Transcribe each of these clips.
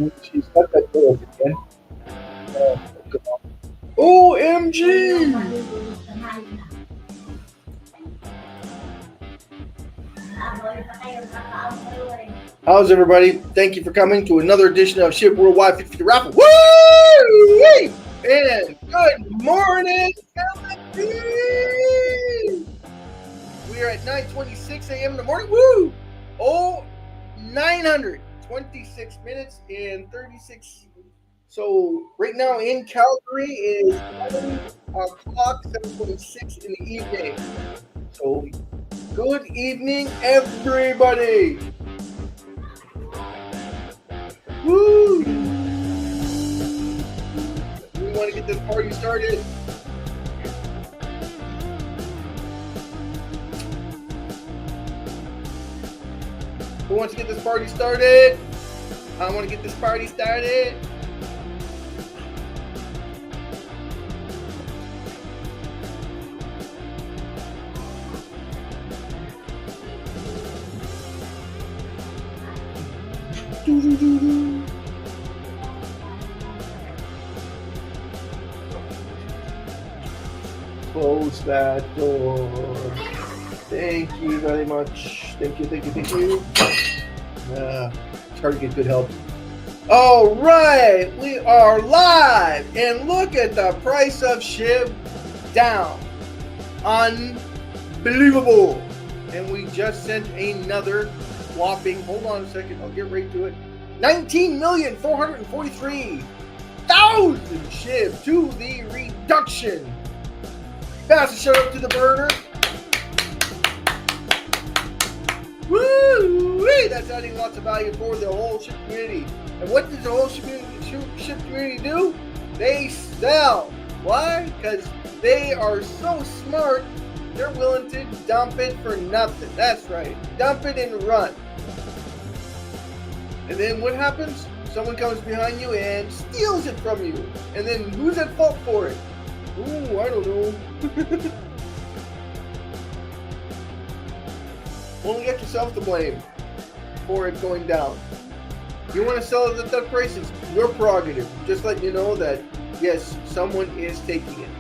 She's got that door again. OMG! How's everybody? Thank you for coming to another edition of SHIB Worldwide 50 Raffle. Woo! And good morning, Philippines! We are at 9:26 a.m. in the morning. Woo! Oh, 926 minutes and 36. So right now in Calgary is 11 o'clock, 7:26 in the evening. So good evening, everybody. Woo! We want to get this party started. Who wants to get this party started? I want to get this party started. Close that door. Thank you very much. Thank you. It's hard to get good help. All right, we are live, and look at the price of SHIB down. Unbelievable. And we just sent another whopping, hold on a second, I'll get right to it, 19,443,000 SHIB to the reduction. Massive shout out to the burner. Woo! That's adding lots of value for the whole SHIB community. And what does the whole SHIB community do? They sell. Why? Because they are so smart, they're willing to dump it for nothing. That's right. Dump it and run. And then what happens? Someone comes behind you and steals it from you. And then who's at fault for it? Ooh, I don't know. Only get yourself to blame for it going down. You want to sell it at that price, it's your prerogative. Just let you know that, yes, someone is taking it.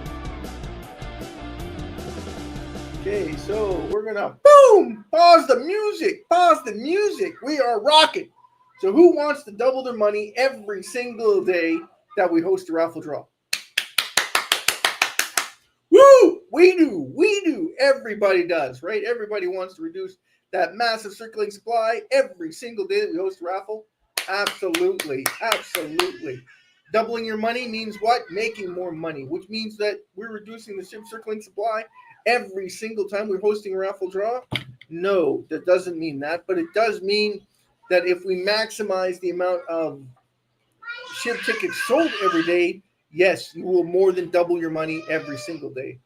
Okay, so we're going to, boom, pause the music. We are rocking. So who wants to double their money every single day that we host a raffle draw? Woo! We do. Everybody does, right? Everybody wants to reduce that massive circulating supply every single day that we host a raffle. Absolutely. Doubling your money means what? Making more money, which means that we're reducing the SHIB circulating supply every single time we're hosting a raffle draw. No, that doesn't mean that, but it does mean that if we maximize the amount of SHIB tickets sold every day, yes, you will more than double your money every single day.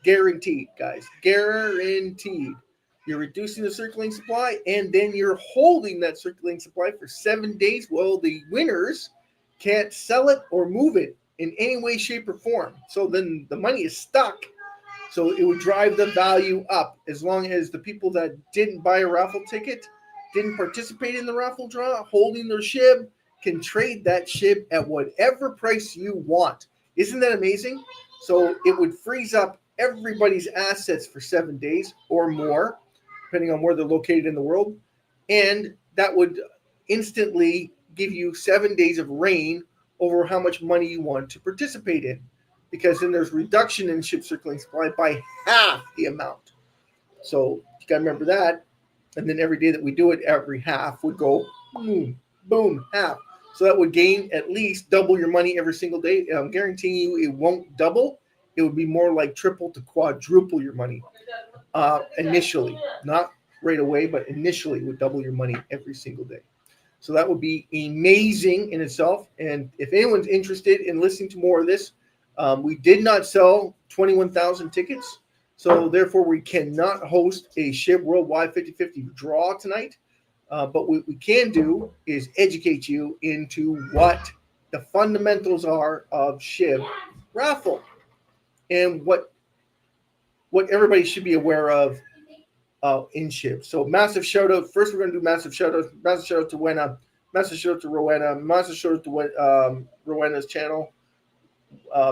Guaranteed, guys. Guaranteed. You're reducing the circulating supply, and then you're holding that circulating supply for 7 days while the winners can't sell it or move it in any way, shape, or form. So then the money is stuck. So it would drive the value up as long as the people that didn't buy a raffle ticket, didn't participate in the raffle draw, holding their SHIB, can trade that SHIB at whatever price you want. Isn't that amazing? So it would freeze up everybody's assets for 7 days or more, depending on where they're located in the world. And that would instantly give you 7 days of reign over how much money you want to participate in. Because then there's reduction in SHIB circulating supply by half the amount. So you got to remember that. And then every day that we do it, every half would go boom, boom, half. So that would gain at least double your money every single day. I'm guaranteeing you it won't double. It would be more like triple to quadruple your money initially. Not right away, but initially it would double your money every single day. So that would be amazing in itself. And if anyone's interested in listening to more of this, we did not sell 21,000 tickets. So therefore, we cannot host a SHIB Worldwide 50-50 draw tonight. But what we can do is educate you into what the fundamentals are of SHIB Raffle and what everybody should be aware of in SHIB. So massive shout out. First, we're going to do massive shout out to when Massive shout out to Rowena. Massive shout out to Rowena's channel,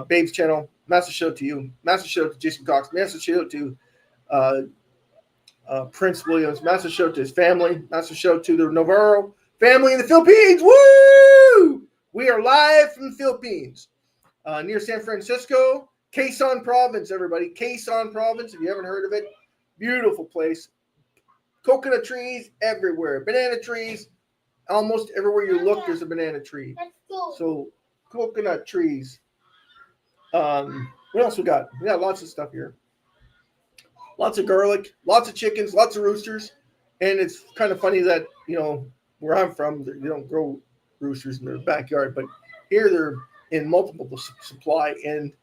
Babe's channel. Massive shout out to you. Massive shout out to Jason Cox. Massive shout out to Prince Williams. Massive shout out to his family. Massive shout out to the Navarro family in the Philippines. Woo! We are live from the Philippines, near San Francisco, Quezon Province. Everybody, Quezon Province. If you haven't heard of it, beautiful place. Coconut trees everywhere. Banana trees. Almost everywhere you look, there's a banana tree. So, coconut trees. What else we got? We got lots of stuff here. Lots of garlic, lots of chickens, lots of roosters. And it's kind of funny that, where I'm from, they don't grow roosters in their backyard. But here they're in multiple supply. And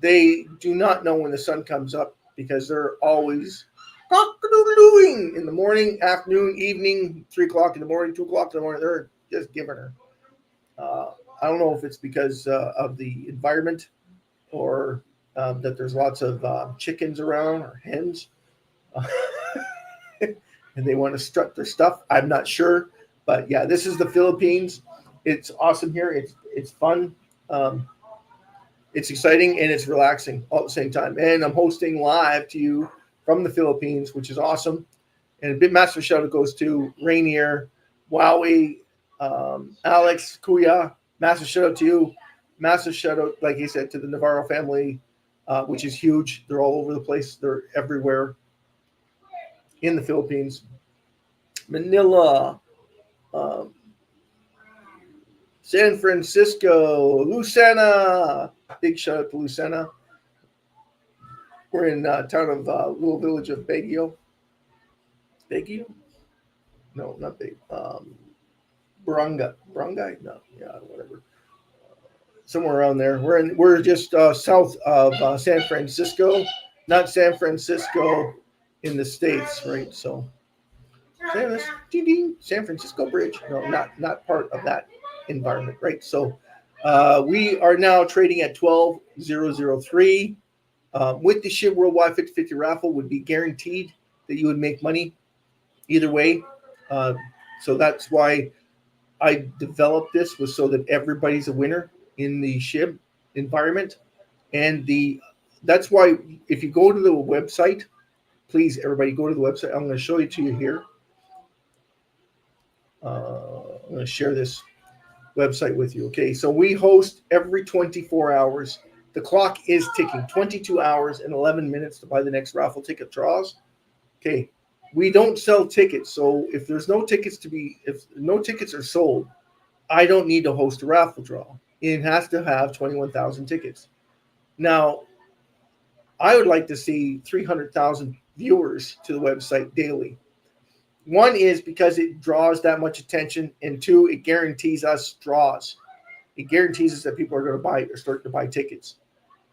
they do not know when the sun comes up because they're always cock-a-doodle-dooing in the morning, afternoon, evening, 3 o'clock in the morning, 2 o'clock in the morning. They're just giving her. I don't know if it's because of the environment or that there's lots of chickens around or hens and they want to strut their stuff. I'm not sure. But yeah, this is the Philippines. It's awesome here. It's fun. It's exciting and it's relaxing all at the same time. And I'm hosting live to you from the Philippines, which is awesome. And a big massive shout out goes to Rainier, Wowie, Alex, Kuya. Massive shout out to you. Massive shout out, like he said, to the Navarro family, which is huge. They're all over the place. They're everywhere in the Philippines. Manila, San Francisco, Lucena. Big shout out to Lucena. We're in town of little village of Baguio. Baguio? No, not Baguio. Barangay? No, yeah, whatever. Somewhere around there. We're just south of San Francisco, not San Francisco in the States, right? So San Francisco Bridge. No, not part of that environment, right? So we are now trading at 12,003. With the SHIB Worldwide 50/50 raffle would be guaranteed that you would make money either way. So that's why I developed this, was so that everybody's a winner in the SHIB environment. And that's why if you go to the website, please, everybody go to the website. I'm going to show it to you here. I'm going to share this website with you. Okay, so we host every 24 hours. The clock is ticking. 22 hours and 11 minutes to buy the next raffle ticket draws. Okay, we don't sell tickets. So if there's no tickets if no tickets are sold, I don't need to host a raffle draw. It has to have 21,000 tickets. Now, I would like to see 300,000 viewers to the website daily. One is because it draws that much attention, and two, it guarantees us draws. It guarantees us that people are going to buy or start to buy tickets.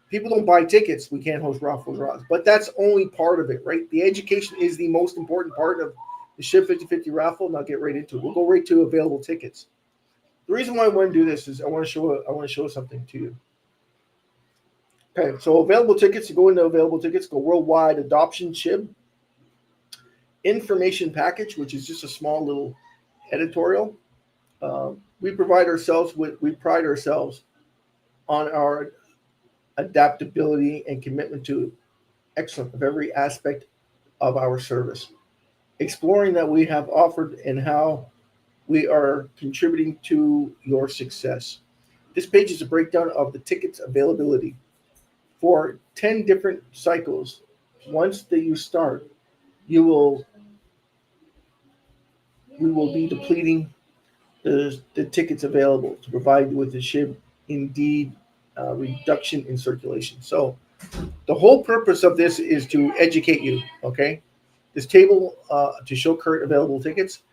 People don't buy tickets, we can't host raffle draws. But that's only part of it, right? The education is the most important part of the SHIB 50/50 raffle, and I'll get right into it. We'll go right to available tickets. The reason why I want to do this is I want to show something to you. Okay, so available tickets, you go into available tickets, go worldwide adoption SHIB. Information package, which is just a small little editorial. We pride ourselves on our adaptability and commitment to excellence of every aspect of our service. Exploring that we have offered and how we are contributing to your success. This page is a breakdown of the tickets availability for 10 different cycles. Once that you start, we will be depleting the tickets available to provide you with the SHIB Indeed reduction in circulation. So the whole purpose of this is to educate you, okay? This table to show current available tickets.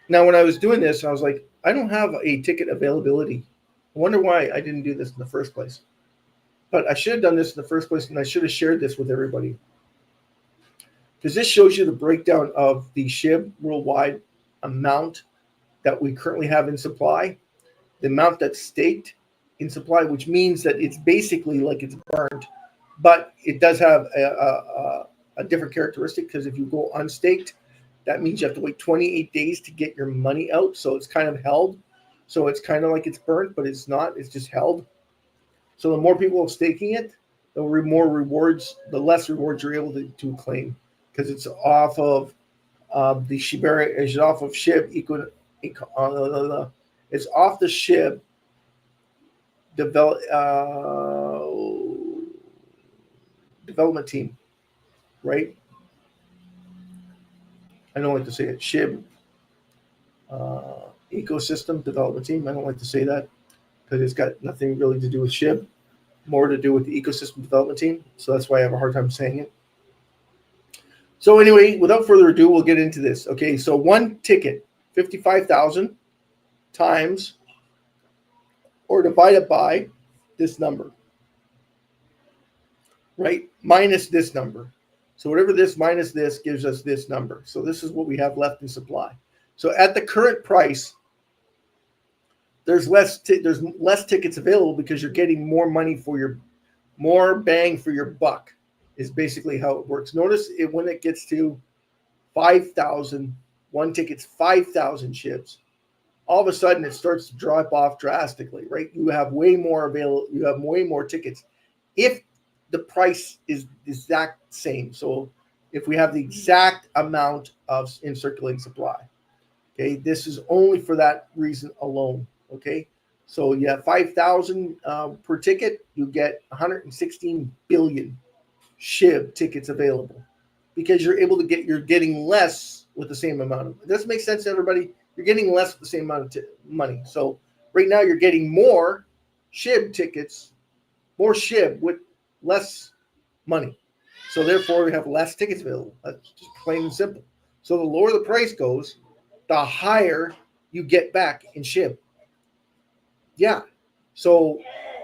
Now, when I was doing this, I was like, I don't have a ticket availability. I wonder why I didn't do this in the first place. But I should have done this in the first place, and I should have shared this with everybody. Because this shows you the breakdown of the SHIB Worldwide amount that we currently have in supply, the amount that's staked in supply, which means that it's basically like it's burned, but it does have a different characteristic, because if you go unstaked, that means you have to wait 28 days to get your money out. So it's kind of held. So it's kind of like it's burnt, but it's not. It's just held. So the more people are staking it, the more rewards, the less rewards you're able to claim, because it's off of the SHIB. It's off of SHIB. It's off the SHIB development team, right? I don't like to say it. SHIB ecosystem development team. I don't like to say that because it's got nothing really to do with SHIB, more to do with the ecosystem development team. So that's why I have a hard time saying it. So anyway, without further ado, we'll get into this. Okay, so one ticket, 55,000 times or divided by this number, right? Minus this number. So whatever this minus this gives us this number. So this is what we have left in supply. So at the current price, there's less tickets available because you're getting more money for your more bang for your buck is basically how it works. Notice it when it gets to 5,000, one ticket's 5,000 SHIBs. All of a sudden it starts to drop off drastically, right? You have way more available. You have way more tickets if the price is the exact same. So if we have the exact amount of in circulating supply, okay, this is only for that reason alone. Okay, so you have 5,000 per ticket, you get 116 billion SHIB tickets available because you're getting less with the same amount of. Does this make sense to everybody? You're getting less with the same amount of money. So right now you're getting more SHIB tickets, more SHIB with less money. So therefore we have less tickets available. That's just plain and simple. So the lower the price goes, the higher you get back in SHIB. Yeah. So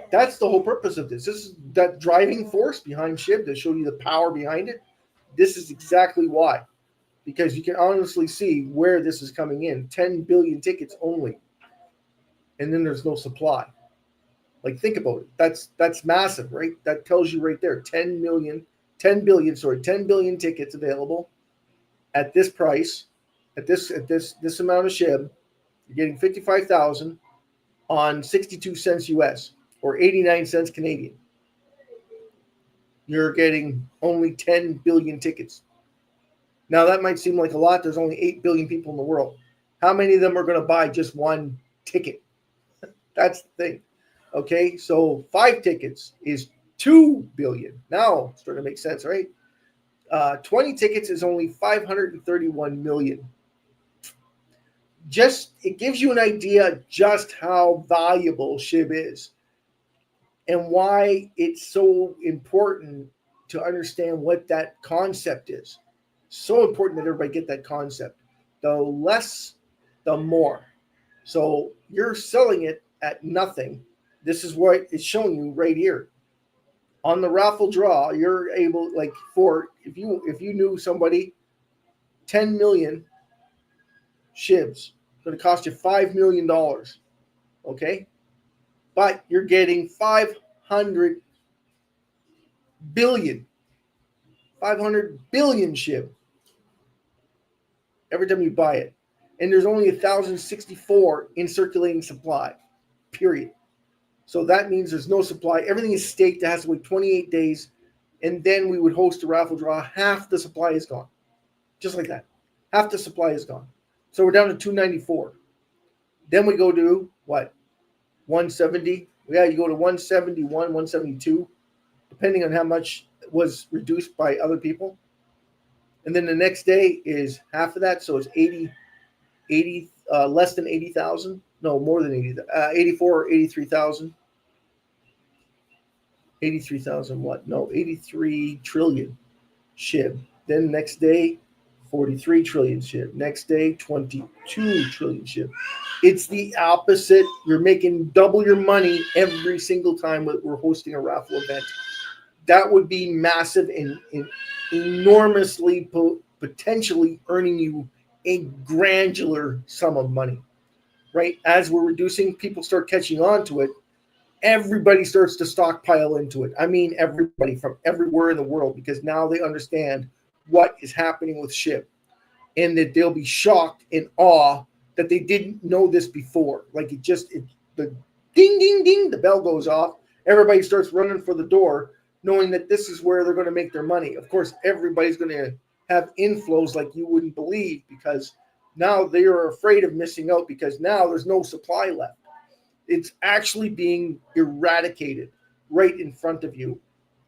that's the whole purpose of this. This is that driving force behind SHIB to show you the power behind it. This is exactly why. Because you can honestly see where this is coming in. 10 billion tickets only. And then there's no supply. Like, think about it. That's massive, right? That tells you right there. 10 billion tickets available at this price, at this amount of SHIB. You're getting 55,000 on 62 cents US or 89 cents Canadian. You're getting only 10 billion tickets. Now that might seem like a lot. There's only 8 billion people in the world. How many of them are going to buy just one ticket? That's the thing. Okay, so 5 tickets is 2 billion. Now it's starting to make sense, right? 20 tickets is only 531 million. It gives you an idea just how valuable SHIB is and why it's so important to understand what that concept is. So important that everybody get that concept. The less, the more. So you're selling it at nothing. This is what it's showing you right here. On the raffle draw, you're able, like, for if you knew somebody, 10 million SHIBs, going to cost you $5 million. Okay? But you're getting 500 billion SHIB every time you buy it. And there's only 1,064 in circulating supply, period. So that means there's no supply. Everything is staked. It has to wait 28 days. And then we would host a raffle draw. Half the supply is gone. Just like that. Half the supply is gone. So we're down to 294. Then we go to what? 170. Yeah, you go to 171, 172, depending on how much was reduced by other people. And then the next day is half of that. So it's 80, less than 80,000. No, more than 80, 84 or 83,000. 83,000 what? No, 83 trillion SHIB. Then next day, 43 trillion SHIB. Next day, 22 trillion SHIB. It's the opposite. You're making double your money every single time we're hosting a raffle event. That would be massive and enormously potentially earning you a granular sum of money, right? As we're reducing, people start catching on to it. Everybody starts to stockpile into it. I mean, everybody from everywhere in the world, because now they understand what is happening with SHIB. and that they'll be shocked in awe that they didn't know this before. Like the ding, ding, ding, the bell goes off. Everybody starts running for the door, knowing that this is where they're going to make their money. Of course, everybody's going to have inflows like you wouldn't believe, because now they are afraid of missing out, because now there's no supply left. It's actually being eradicated right in front of you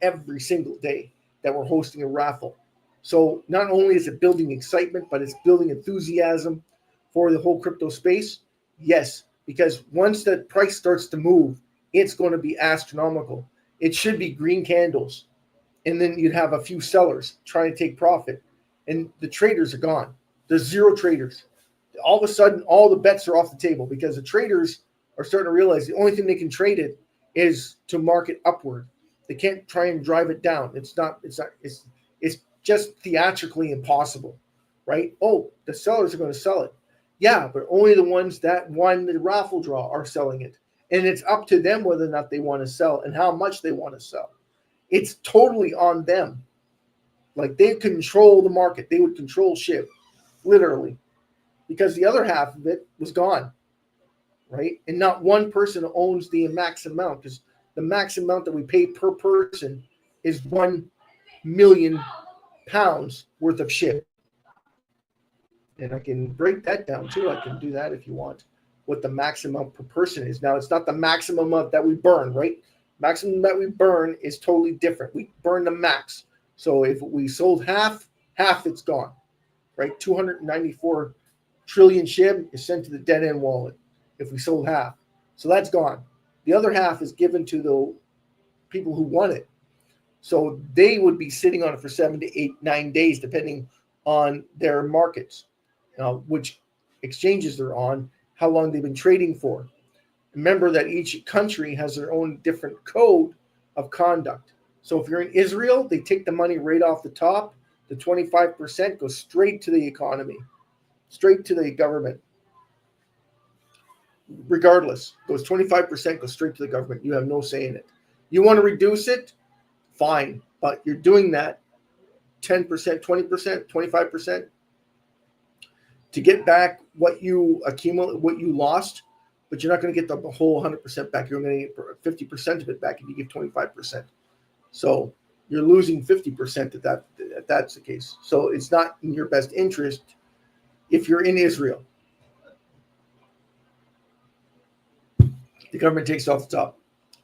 every single day that we're hosting a raffle. So not only is it building excitement, but it's building enthusiasm for the whole crypto space. Yes, because once that price starts to move, it's going to be astronomical. It should be green candles. And then you'd have a few sellers trying to take profit. And the traders are gone. There's zero traders. All of a sudden, all the bets are off the table, because the traders are starting to realize the only thing they can trade it is to market upward. They can't try and drive it down. It's just theatrically impossible, right? Oh, the sellers are going to sell it. Yeah, but only the ones that won the raffle draw are selling it. And it's up to them whether or not they want to sell and how much they want to sell. It's totally on them. Like, they control the market. They would control SHIB, literally, because the other half of it was gone, right? And not one person owns the max amount, because the max amount that we pay per person is 1 million pounds worth of SHIB. And I can break that down too. I can do that if you want, what the maximum per person is. Now, it's not the maximum amount that we burn, right? Maximum that we burn is totally different. We burn the max. So if we sold half it's gone, right? 294 trillion SHIB is sent to the dead end wallet if we sold half. So that's gone. The other half is given to the people who want it. So they would be sitting on it for 7 to 8, 9 days, depending on their markets, which exchanges they're on, how long they've been trading for. Remember that each country has their own different code of conduct. So if you're in Israel, they take the money right off the top. The 25% goes straight to the economy, straight to the government. Regardless, goes 25% goes straight to the government. You have no say in it. You want to reduce it? Fine, but you're doing that 10%, 20%, 25% to get back what you accumulate, what you lost, but you're not going to get the whole 100% back. You're going to get 50% of it back if you give 25%. So you're losing 50% if that's the case. So it's not in your best interest if you're in Israel. The government takes it off the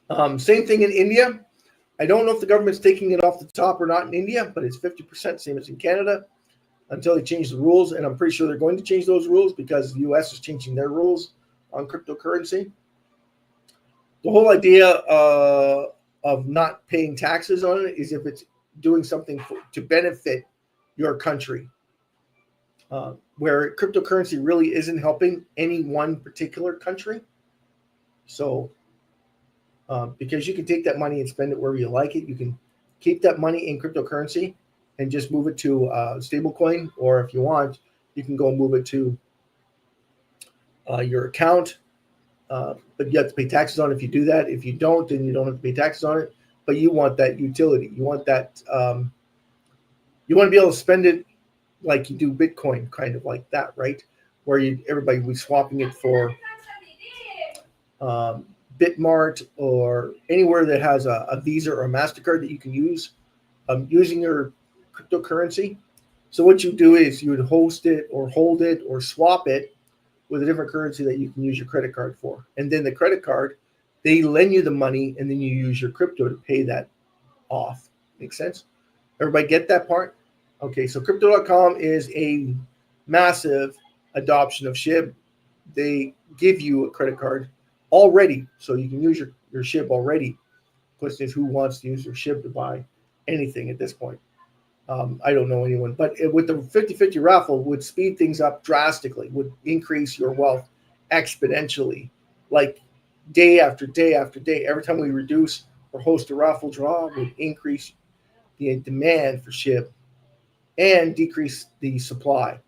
top. Same thing in India. I don't know if the government's taking it off the top or not in India, but it's 50%, same as in Canada, until they change the rules. And I'm pretty sure they're going to change those rules, because the U.S. is changing their rules on cryptocurrency. The whole idea of not paying taxes on it is if it's doing something to benefit your country, where cryptocurrency really isn't helping any one particular country. So because you can take that money and spend it wherever you like it. You can keep that money in cryptocurrency and just move it to a stable coin, or if you want, you can go and move it to your account. But you have to pay taxes on it if you do that. If you don't, then you don't have to pay taxes on it. But you want that utility. You want that. You want to be able to spend it like you do Bitcoin, kind of like that, right? Where everybody will be swapping it for Bitmart or anywhere that has a Visa or a MasterCard that you can use using your cryptocurrency. So what you do is you would host it or hold it or swap it with a different currency that you can use your credit card for. And then the credit card, they lend you the money, and then you use your crypto to pay that off. Make sense? Everybody get that part? Okay, so crypto.com is a massive adoption of SHIB. They give you a credit card already, so you can use your SHIB already. Question is, who wants to use their SHIB to buy anything at this point? I don't know anyone, but with the 50-50 raffle would speed things up drastically, would increase your wealth exponentially, like day after day after day. Every time we reduce or host a raffle draw, would increase the demand for SHIB and decrease the supply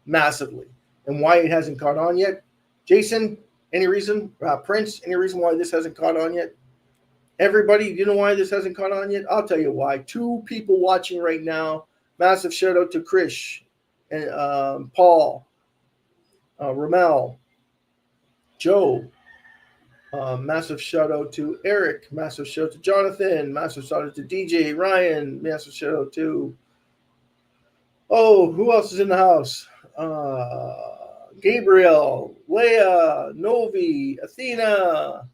massively. And why it hasn't caught on yet? Jason, any reason? Prince, any reason why this hasn't caught on yet? Everybody, you know why this hasn't caught on yet? I'll tell you why. 2 people watching right now. Massive shout out to Krish and Paul, Ramel, Joe. Massive shout out to Eric. Massive shout out to Jonathan. Massive shout out to DJ Ryan. Massive shout out to who else is in the house? Gabriel, Leah, Novi, Athena,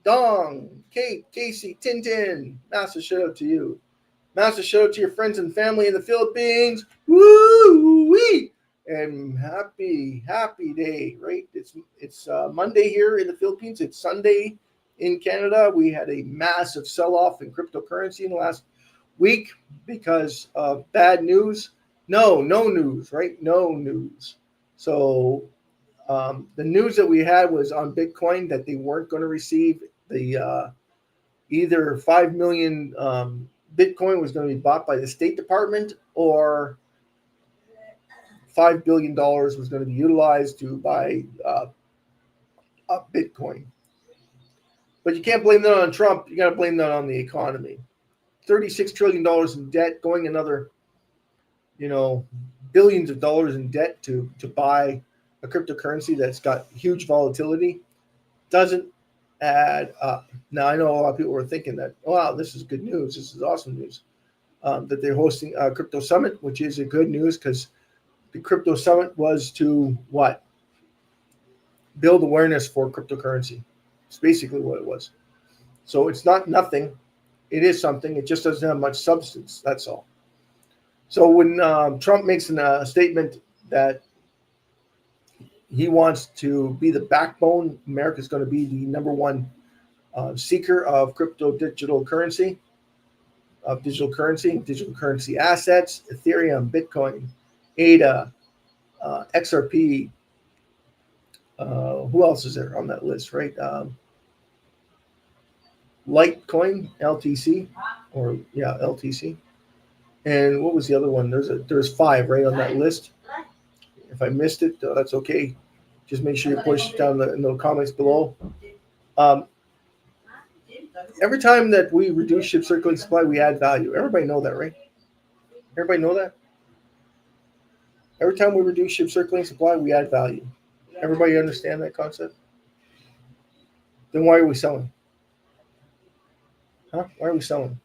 Dong, Kate, Casey, Tintin. Massive shout out to you. Massive shout out to your friends and family in the Philippines. Woo-wee! And happy day, right? It's Monday here in the Philippines. It's Sunday in Canada. We had a massive sell-off in cryptocurrency in the last week because of bad news. No news, right? No news. So the news that we had was on Bitcoin that they weren't going to receive the either 5 million Bitcoin was going to be bought by the State Department, or $5 billion was going to be utilized to buy Bitcoin. But you can't blame that on Trump. You got to blame that on the economy. $36 trillion in debt, going another, billions of dollars in debt to buy a cryptocurrency that's got huge volatility doesn't add up. Now, I know a lot of people were thinking that, wow, this is good news. This is awesome news. That they're hosting a crypto summit, which is a good news because the crypto summit was to what? Build awareness for cryptocurrency. It's basically what it was. So it's not nothing. It is something. It just doesn't have much substance. That's all. So when Trump makes a statement that he wants to be the backbone, America's going to be the number one seeker of digital currency assets, Ethereum, Bitcoin, ADA, XRP. Who else is there on that list, right? Litecoin, LTC, LTC. And what was the other one? There's 5 right on that list. If I missed it, that's okay. Just make sure you push down in the comments below. Every time that we reduce SHIB circulating supply, we add value. Everybody know that, right? Everybody know that? Every time we reduce SHIB circulating supply, we add value. Everybody understand that concept? Then why are we selling? Huh? Why are we selling?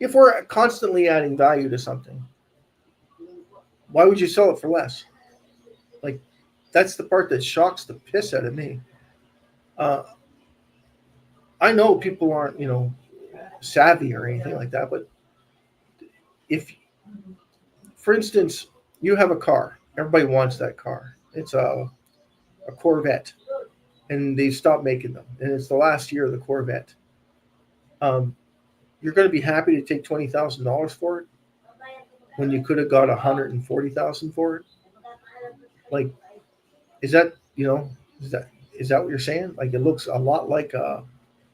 If we're constantly adding value to something, why would you sell it for less? Like, that's the part that shocks the piss out of me. I know people aren't, savvy or anything like that, but if, for instance, you have a car, everybody wants that car. It's a Corvette, and they stopped making them, and it's the last year of the Corvette. You're going to be happy to take $20,000 for it when you could have got $140,000 for it. Like, is that what you're saying? Like, it looks a lot like a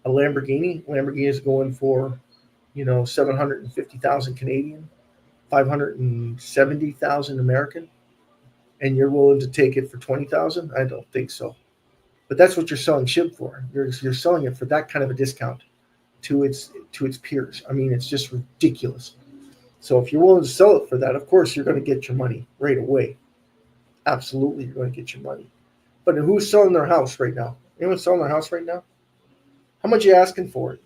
Lamborghini. Lamborghini is going for, 750,000 Canadian, 570,000 American, and you're willing to take it for 20,000? I don't think so. But that's what you're selling SHIB for. You're selling it for that kind of a discount to its peers. I mean, it's just ridiculous. So if you're willing to sell it for that, of course you're going to get your money right away. Absolutely, you're going to get your money. But who's selling their house right now? Anyone selling their house right now? How much are you asking for it?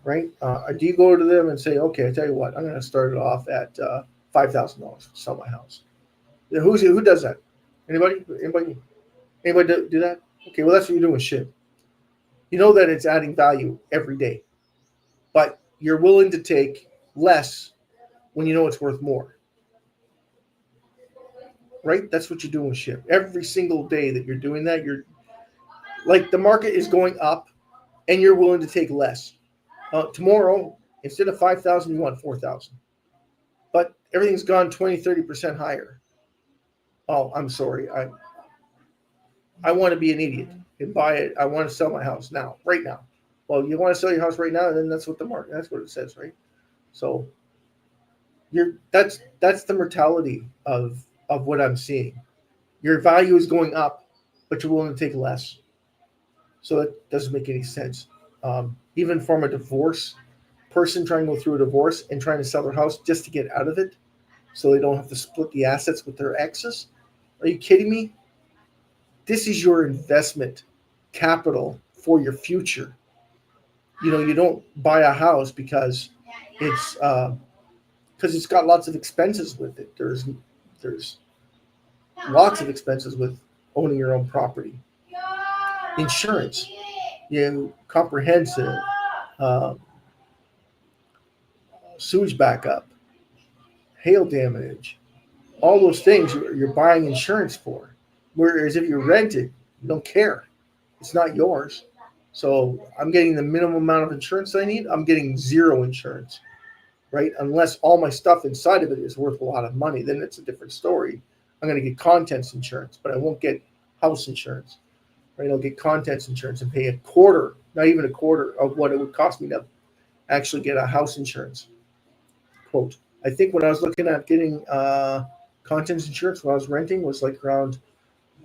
Right? Do you go to them and say, okay, I tell you what, I'm going to start it off at $5,000 to sell my house? Who does that? Anybody do that? Okay, well, that's what you're doing with SHIB. You know that it's adding value every day, but you're willing to take less when you know it's worth more. Right? That's what you're doing with SHIB. Every single day that you're doing that, you're like, the market is going up and you're willing to take less. Tomorrow, instead of 5,000, you want 4,000. But everything's gone 20, 30% higher. Oh, I'm sorry. I want to be an idiot and buy it. I want to sell my house now, right now. Well, you want to sell your house right now, and then that's what it says, right? So that's the mentality of what I'm seeing. Your value is going up, but you're willing to take less. So that doesn't make any sense. Even from a divorce, person trying to go through a divorce and trying to sell their house just to get out of it. so they don't have to split the assets with their exes. Are you kidding me? This is your investment capital for your future. You don't buy a house because it's got lots of expenses with it. There's lots of expenses with owning your own property. Insurance, comprehensive, uh, sewage backup, hail damage, all those things you're buying insurance for. Whereas if you rent it, you don't care. It's not yours. So I'm getting the minimum amount of insurance I need. I'm getting zero insurance, right? Unless all my stuff inside of it is worth a lot of money, then it's a different story. I'm going to get contents insurance, but I won't get house insurance, right? I'll get contents insurance and pay a quarter, not even a quarter of what it would cost me to actually get a house insurance quote. I think when I was looking at getting contents insurance when I was renting was like around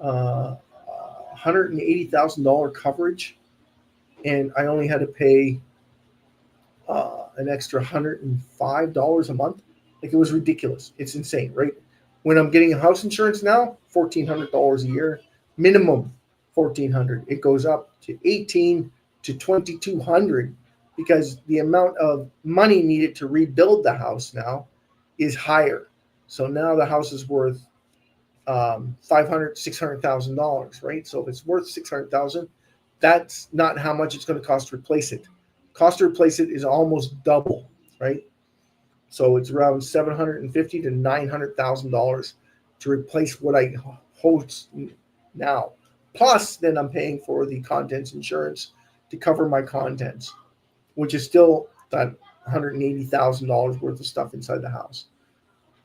$180,000 coverage, and I only had to pay an extra $105 a month. Like, it was ridiculous. It's insane, right? When I'm getting a house insurance now, $1,400 a year, minimum $1,400. It goes up to $1,800 to $2,200 because the amount of money needed to rebuild the house now is higher. So now the house is worth $600,000, right? So if it's worth $600,000, that's not how much it's going to cost to replace it. Cost to replace it is almost double, right? So it's around $750,000 to $900,000 to replace what I host now. Plus, then I'm paying for the contents insurance to cover my contents, which is still that $180,000 worth of stuff inside the house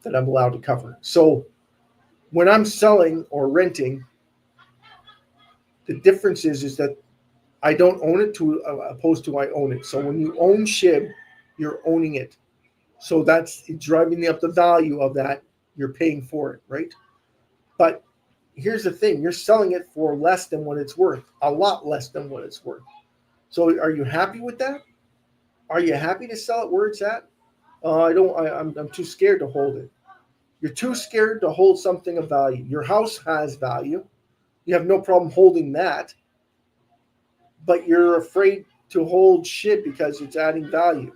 that I'm allowed to cover. So when I'm selling or renting, the difference is that I don't own it to opposed to I own it. So when you own SHIB, you're owning it. So that's driving up the value of that. You're paying for it, right? But here's the thing. You're selling it for less than what it's worth, a lot less than what it's worth. So are you happy with that? Are you happy to sell it where it's at? I'm too scared to hold it. You're too scared to hold something of value. Your house has value. You have no problem holding that. But you're afraid to hold SHIB because it's adding value.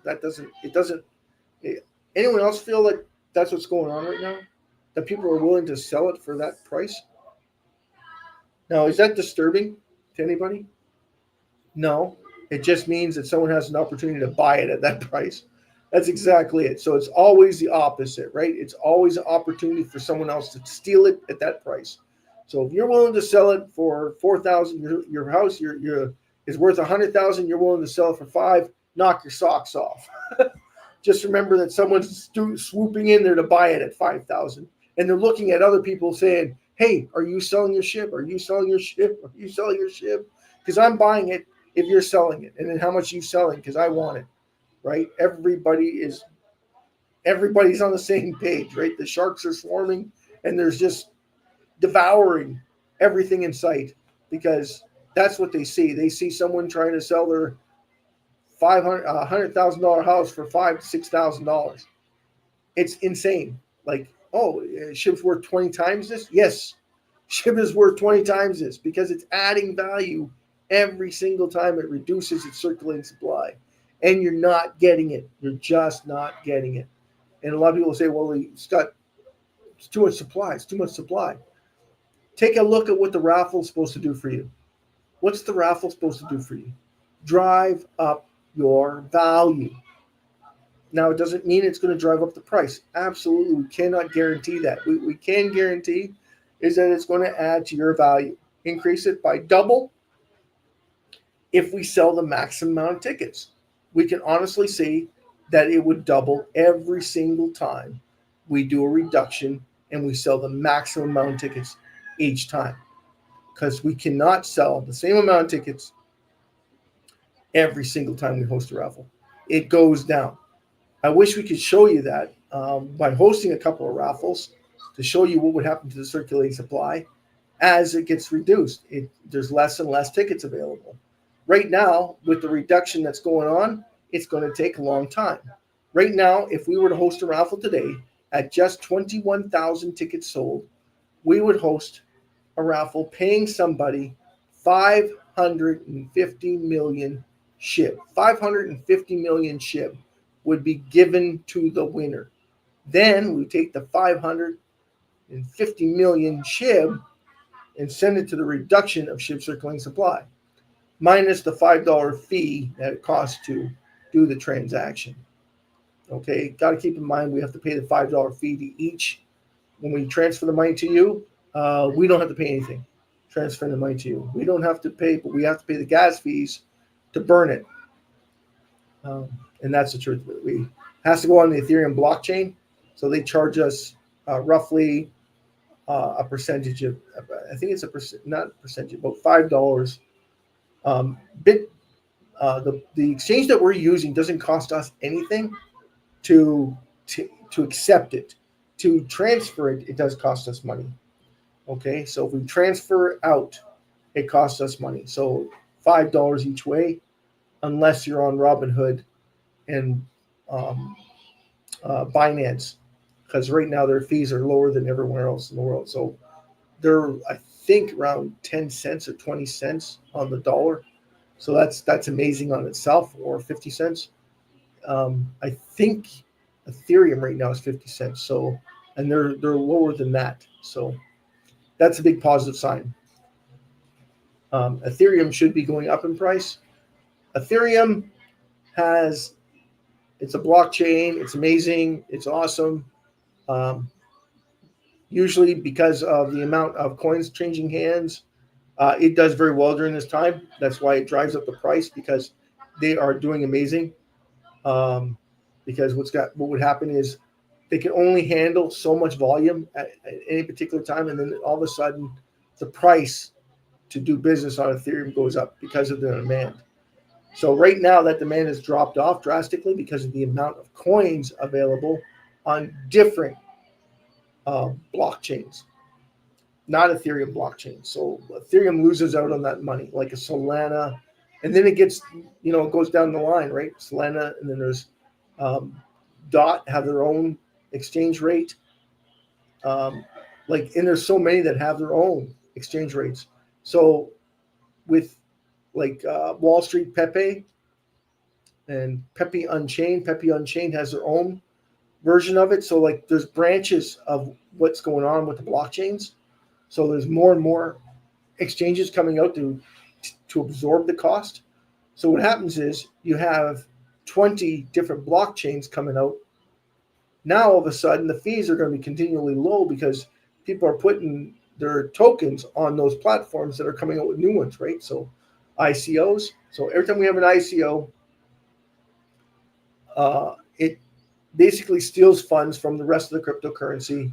Anyone else feel like that's what's going on right now? That people are willing to sell it for that price? Now, is that disturbing to anybody? No. It just means that someone has an opportunity to buy it at that price. That's exactly it. So it's always the opposite, right? It's always an opportunity for someone else to steal it at that price. So if you're willing to sell it for $4,000, your house is worth $100,000, you're willing to sell it for $5,000, knock your socks off. Just remember that someone's swooping in there to buy it at $5,000, and they're looking at other people saying, "Hey, are you selling your SHIB? Are you selling your SHIB? Are you selling your SHIB? Because I'm buying it if you're selling it, and then how much are you selling? Because I want it." Right? Everybody's on the same page, right? The sharks are swarming, and there's just devouring everything in sight because that's what they see. They see someone trying to sell their $100,000 house for $5,000 to $6,000. It's insane. Like, oh, SHIB's worth 20 times this? Yes, SHIB is worth 20 times this because it's adding value every single time it reduces its circulating supply. And you're not getting it. You're just not getting it. And a lot of people say, well, it's too much supply. It's too much supply. Take a look at what the raffle is supposed to do for you. What's the raffle supposed to do for you? Drive up your value. Now, it doesn't mean it's going to drive up the price. Absolutely, we cannot guarantee that. We can guarantee is that it's going to add to your value. Increase it by double if we sell the maximum amount of tickets. We can honestly see that it would double every single time we do a reduction and we sell the maximum amount of tickets each time, because we cannot sell the same amount of tickets every single time we host a raffle. It goes down. I wish we could show you that by hosting a couple of raffles to show you what would happen to the circulating supply as it gets reduced. There's less and less tickets available. Right now, with the reduction that's going on, it's going to take a long time. Right now, if we were to host a raffle today at just 21,000 tickets sold, we would host a raffle paying somebody 550 million SHIB. 550 million SHIB would be given to the winner. Then we take the 550 million SHIB and send it to the reduction of SHIB circulating supply, minus the $5 fee that it costs to do the transaction. Okay, got to keep in mind we have to pay the $5 fee to each. When we transfer the money to you, we don't have to pay anything transferring the money to you. We don't have to pay, but we have to pay the gas fees to burn it. And that's the truth. It has to go on the Ethereum blockchain, so they charge us roughly a percentage of, I think it's not a percentage, about $5. The exchange that we're using doesn't cost us anything to accept it. To transfer it, it does cost us money. Okay, so if we transfer out, it costs us money. So $5 each way, unless you're on Robinhood and Binance, because right now their fees are lower than everywhere else in the world. So they're, I think, around 10 cents or 20 cents on the dollar. So that's amazing on itself, or 50 cents. I think Ethereum right now is 50 cents. So, and they're lower than that. So that's a big positive sign. Ethereum should be going up in price. Ethereum it's a blockchain. It's amazing. It's awesome. Usually because of the amount of coins changing hands, it does very well during this time. That's why it drives up the price, because they are doing amazing. Because what would happen is they can only handle so much volume at any particular time, and then all of a sudden the price to do business on Ethereum goes up because of the demand. So right now that demand has dropped off drastically because of the amount of coins available on different blockchains, not Ethereum blockchain. So Ethereum loses out on that money, like a Solana, and then it gets, it goes down the line, right? Solana, and then there's DOT have their own exchange rate. And there's so many that have their own exchange rates. So with Wall Street Pepe and Pepe Unchained has their own version of it. So there's branches of what's going on with the blockchains. So there's more and more exchanges coming out to absorb the cost. So what happens is you have 20 different blockchains coming out. Now all of a sudden the fees are going to be continually low because people are putting their tokens on those platforms that are coming out with new ones, right? So ICOs. So every time we have an ICO, it basically steals funds from the rest of the cryptocurrency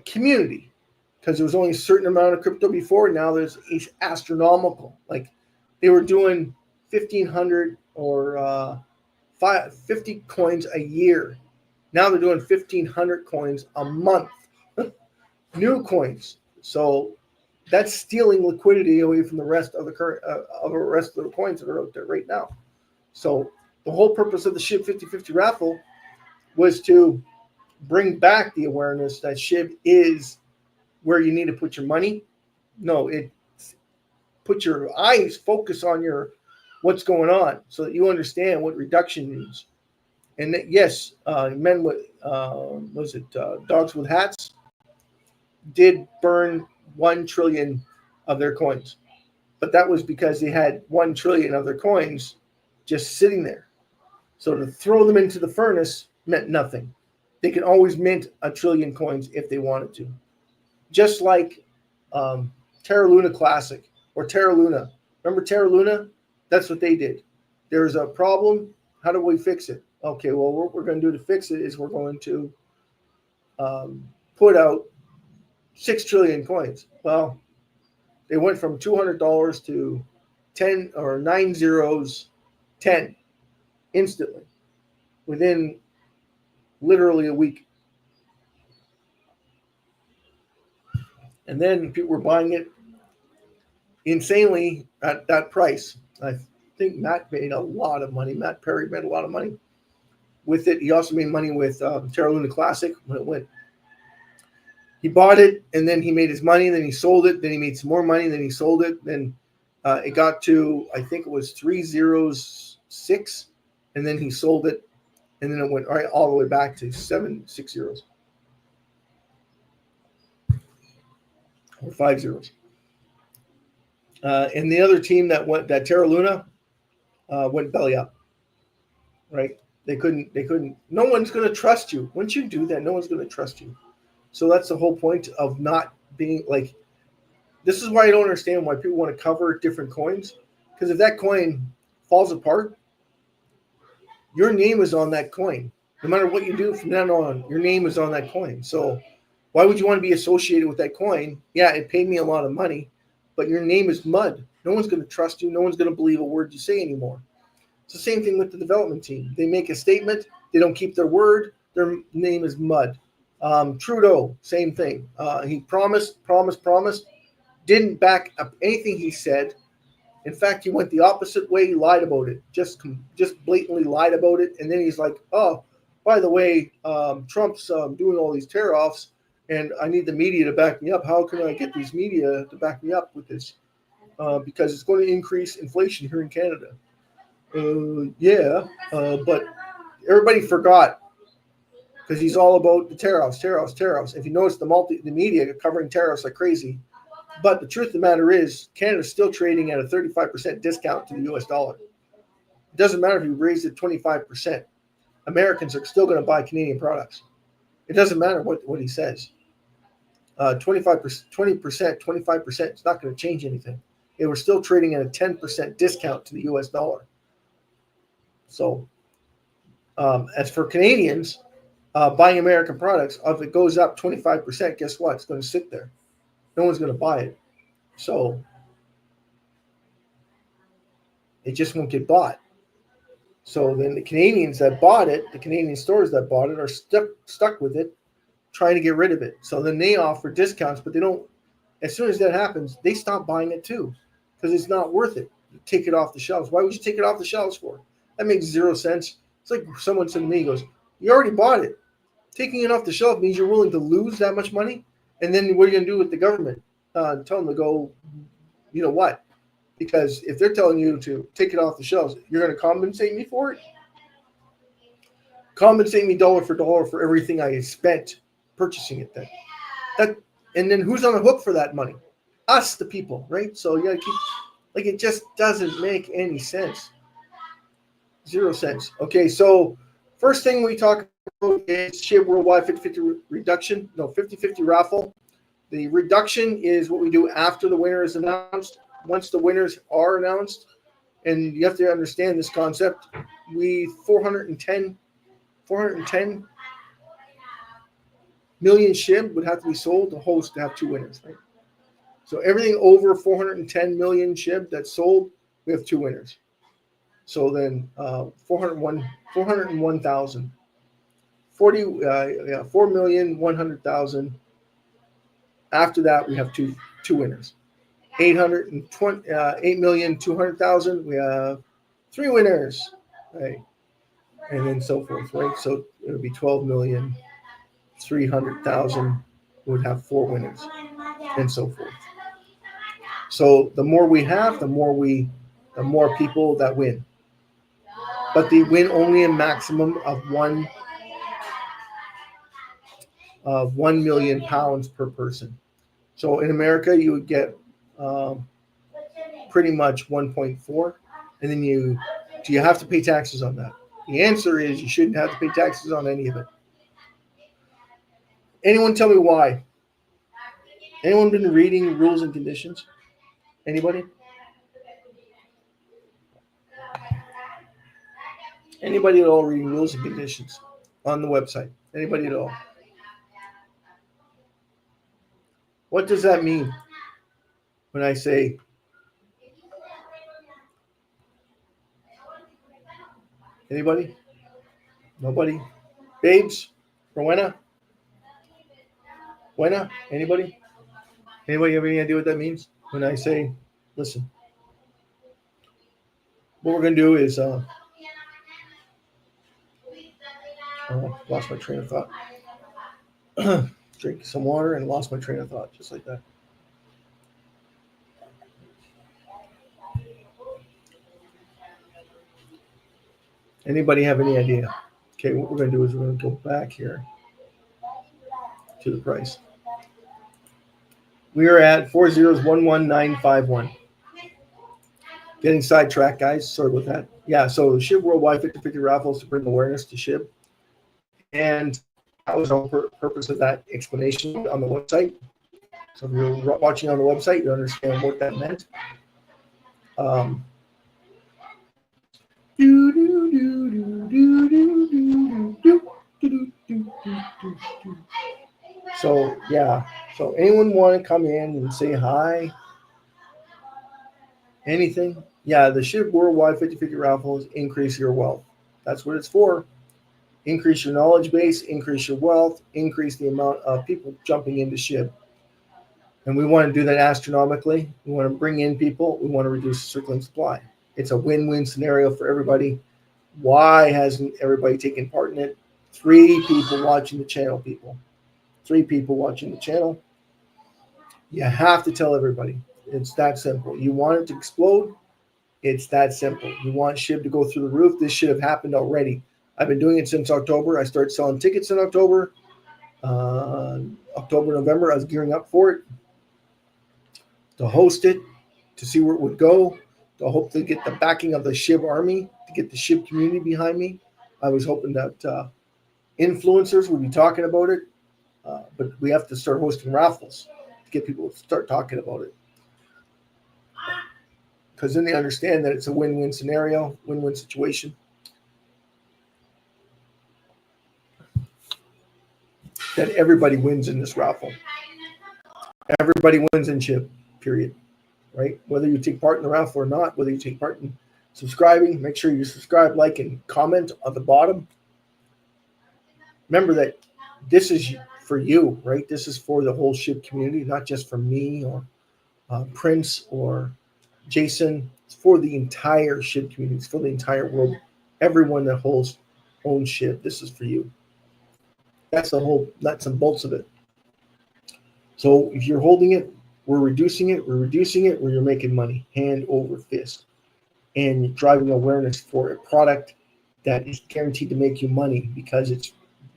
community, because there was only a certain amount of crypto before. Now there's astronomical. They were doing 1,500 or 50 coins a year. Now they're doing 1,500 coins a month. New coins. So that's stealing liquidity away from the rest of the rest of the coins that are out there right now. So the whole purpose of the SHIB 50/50 raffle was to bring back the awareness that SHIB is where you need to put your money. No, put your eyes, focus on what's going on, so that you understand what reduction means. And that, yes, men with dogs with hats did burn 1 trillion of their coins, but that was because they had 1 trillion of their coins just sitting there. So to throw them into the furnace meant nothing. They can always mint 1 trillion coins if they wanted to. Just like Terra Luna Classic or Terra Luna. Remember Terra Luna? That's what they did. There's a problem. How do we fix it? Okay, well, what we're going to do to fix it is we're going to put out 6 trillion coins. Well, they went from $200 to 10 or 9 zeros, 10 instantly within literally a week. And then people were buying it insanely at that price. I think Matt made a lot of money. Matt Perry made a lot of money. with it. He also made money with Terra Luna Classic when it went. He bought it, and then he made his money, and then he sold it. Then he made some more money, and then he sold it. Then it got to, I think it was 306, and then he sold it, and then it went all the way back to 760 or 50. And the other team that Terra Luna went belly up, right? They couldn't. No one's going to trust you. Once you do that, no one's going to trust you. So that's the whole point of not being like. This is why I don't understand why people want to cover different coins, because if that coin falls apart, your name is on that coin. No matter what you do from then on, your name is on that coin. So why would you want to be associated with that coin? Yeah, it paid me a lot of money, but your name is mud. No one's going to trust you. No one's going to believe a word you say anymore. It's the same thing with the development team. They make a statement. They don't keep their word. Their name is mud. Trudeau, same thing. He promised, didn't back up anything he said. In fact, he went the opposite way. He lied about it. Just blatantly lied about it. And then he's like, oh, by the way, Trump's doing all these tear-offs, and I need the media to back me up. How can I get these media to back me up with this? Because it's going to increase inflation here in Canada. But everybody forgot, because he's all about the tariffs. If you notice, the media are covering tariffs like crazy. But the truth of the matter is, Canada's still trading at a 35% discount to the U.S. dollar. It doesn't matter if you raise it 25%. Americans are still going to buy Canadian products. It doesn't matter what he says. 20%, 25%, it's not going to change anything. We're still trading at a 10% discount to the U.S. dollar. So as for Canadians buying American products, if it goes up 25%, guess what? It's going to sit there. No one's going to buy it. So it just won't get bought. So then the Canadians that bought it, the Canadian stores that bought it, are stuck with it, trying to get rid of it. So then they offer discounts, but they don't. As soon as that happens, they stop buying it too, because it's not worth it. You take it off the shelves. Why would you take it off the shelves for? That makes zero sense. It's like someone said to me, he goes, you already bought it. Taking it off the shelf means you're willing to lose that much money. And then what are you going to do with the government? Tell them to go, you know what? Because if they're telling you to take it off the shelves, you're going to compensate me for it? Compensate me dollar for dollar for everything I spent purchasing it then. And then who's on the hook for that money? Us, the people, right? So you got to keep, like, it just doesn't make any sense. 0 cents. Okay, so first thing we talk about is SHIB Worldwide 50/50 reduction. No, 50/50 raffle. The reduction is what we do after the winner is announced. Once the winners are announced, and you have to understand this concept, 410 million SHIB would have to be sold to host to have two winners, right? So everything over 410 million SHIB that's sold, we have two winners. So then 401,000, 4,100,000. After that, we have two winners. 8,200,000. We have three winners, right? And then so forth, right? So it would be 12,300,000 would have four winners, and so forth. So the more we have, the more people that win. But they win only a maximum of £1 million per person. So in America, you would get pretty much 1.4, and then do you have to pay taxes on that? The answer is you shouldn't have to pay taxes on any of it. Anyone tell me why? Anyone been reading rules and conditions? Anybody? Anybody at all reading rules and conditions on the website? Anybody at all? What does that mean when I say anybody? Nobody? Babes? Rowena? Wena? Anybody? Anybody have any idea what that means when I say, listen, what we're going to do is Oh, lost my train of thought. Drink some water and lost my train of thought, just like that. Anybody have any idea? Okay, what we're going to do is we're going to go back here to the price. We are at 4011951. Getting sidetracked, guys. Sorry about that. Yeah, so the SHIB Worldwide 50/50 raffles to bring awareness to SHIB. And that was the whole purpose of that explanation on the website. So if you're watching on the website, you understand what that meant. So yeah, so anyone want to come in and say hi? Anything? Yeah, the SHIB Worldwide 50/50 raffles increase your wealth. That's what it's for. Increase your knowledge base, increase your wealth, increase the amount of people jumping into SHIB. And we want to do that astronomically. We want to bring in people. We want to reduce the circulating supply. It's a win-win scenario for everybody. Why hasn't everybody taken part in it? 3 people watching the channel, people. 3 people watching the channel. You have to tell everybody. It's that simple. You want it to explode? It's that simple. You want SHIB to go through the roof? This should have happened already. I've been doing it since October. I started selling tickets in October. October, November, I was gearing up for it, to host it, to see where it would go, to hopefully get the backing of the SHIB army, to get the SHIB community behind me. I was hoping that influencers would be talking about it, but we have to start hosting raffles to get people to start talking about it. Because then they understand that it's a win-win scenario, win-win situation. That everybody wins in this raffle. Everybody wins in SHIB, period. Right? Whether you take part in the raffle or not, whether you take part in subscribing, make sure you subscribe, like, and comment on the bottom. Remember that this is for you, right? This is for the whole SHIB community, not just for me or Prince or Jason. It's for the entire SHIB community. It's for the entire world. Everyone that owns SHIB, this is for you. That's the whole nuts and bolts of it. So if you're holding it, we're reducing it, where you're making money, hand over fist, and driving awareness for a product that is guaranteed to make you money because it's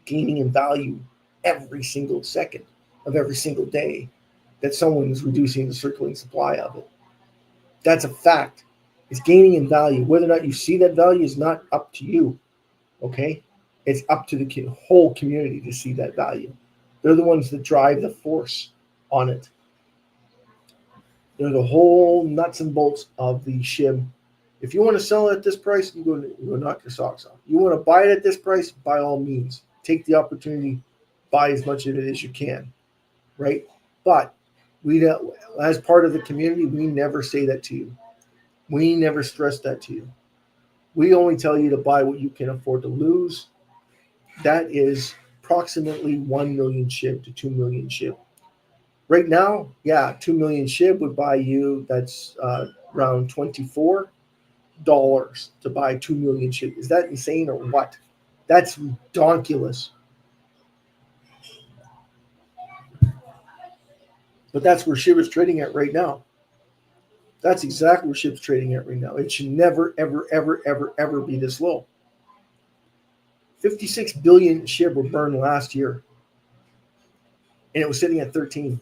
gaining in value every single second of every single day that someone is reducing the circulating supply of it. That's a fact. It's gaining in value. Whether or not you see that value is not up to you, okay? It's up to the whole community to see that value. They're the ones that drive the force on it. They're the whole nuts and bolts of the SHIB. If you want to sell it at this price, you go knock your socks off. You want to buy it at this price, by all means. Take the opportunity, buy as much of it as you can, right? But we, as part of the community, we never say that to you. We never stress that to you. We only tell you to buy what you can afford to lose. That is approximately 1 million SHIB to 2 million SHIB. Right now, yeah, 2 million SHIB would buy you, that's around $24 to buy 2 million SHIB. Is that insane or what? That's redonkulous. But that's where SHIB is trading at right now. That's exactly where SHIB's trading at right now. It should never, ever, ever, ever, ever be this low. 56 billion SHIB were burned last year, and it was sitting at 13.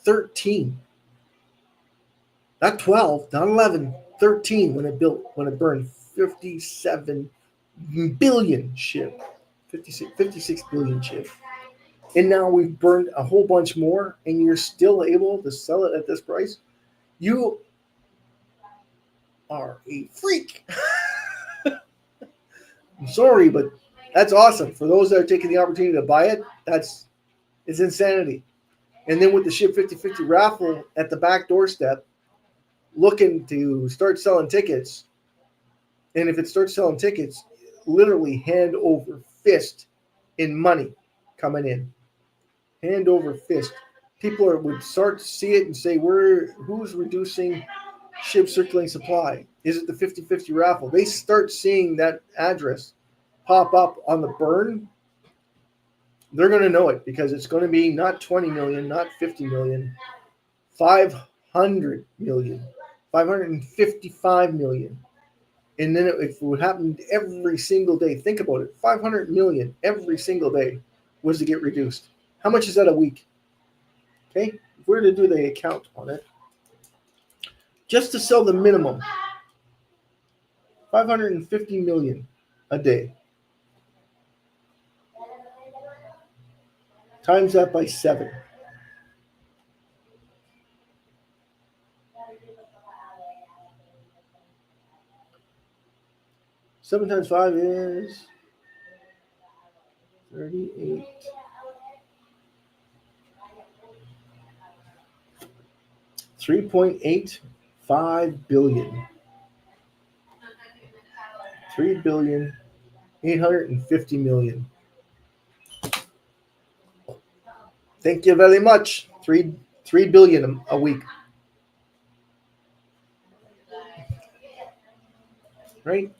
13. Not 12, not 11, 13 when it burned 57 billion SHIB. 56 billion SHIB. And now we've burned a whole bunch more, and you're still able to sell it at this price. You are a freak. I'm sorry, but that's awesome. For those that are taking the opportunity to buy it, it's insanity. And then with the SHIB 50/50 raffle at the back doorstep, looking to start selling tickets. And if it starts selling tickets, literally hand over fist in money coming in. Hand over fist. People would start to see it and say, who's reducing SHIB circulating supply? Is it the 50/50 raffle? They start seeing that address pop up on the burn, they're going to know it because it's going to be not 20 million, not 50 million, 500 million, 555 million. And then if it would happen every single day, think about it, 500 million every single day was to get reduced. How much is that a week? Okay, if we're to do the account on it, just to sell the minimum, 550 million a day. Times that by 7. Seven times 5 is 38. 3.85 billion. 3,850 million. Thank you very much. 3 billion a week. Right?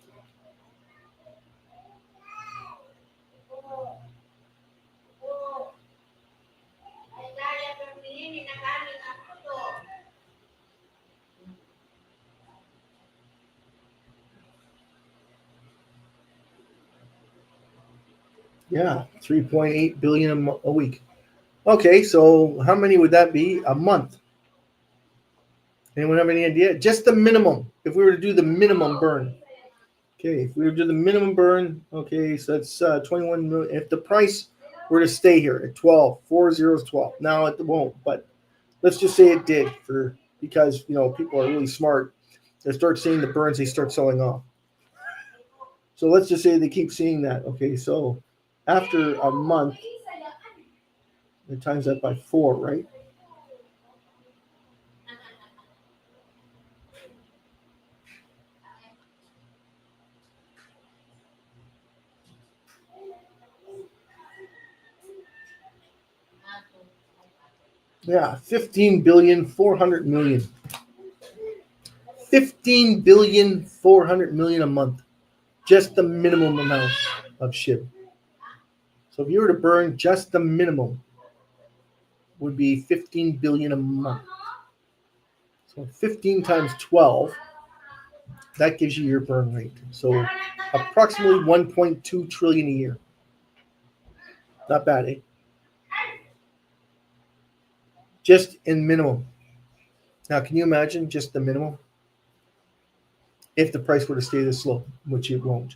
Yeah, 3.8 billion a week. Okay, so how many would that be a month? Anyone have any idea? Just the minimum. If we were to do the minimum burn. Okay, if we were to do the minimum burn, okay, so that's 21 million. If the price were to stay here at 12, 4 zeros 12. Now it won't, but let's just say it did because people are really smart. They start seeing the burns, they start selling off. So let's just say they keep seeing that. Okay, so after a month, it times that by 4, right? Yeah, 15,400 million. 15,400 million a month. Just the minimum amount of SHIB. So if you were to burn just the minimum, would be 15 billion a month. So 15 times 12, that gives you your burn rate. So approximately 1.2 trillion a year. Not bad, eh? Just in minimum. Now, can you imagine just the minimum? If the price were to stay this low, which it won't.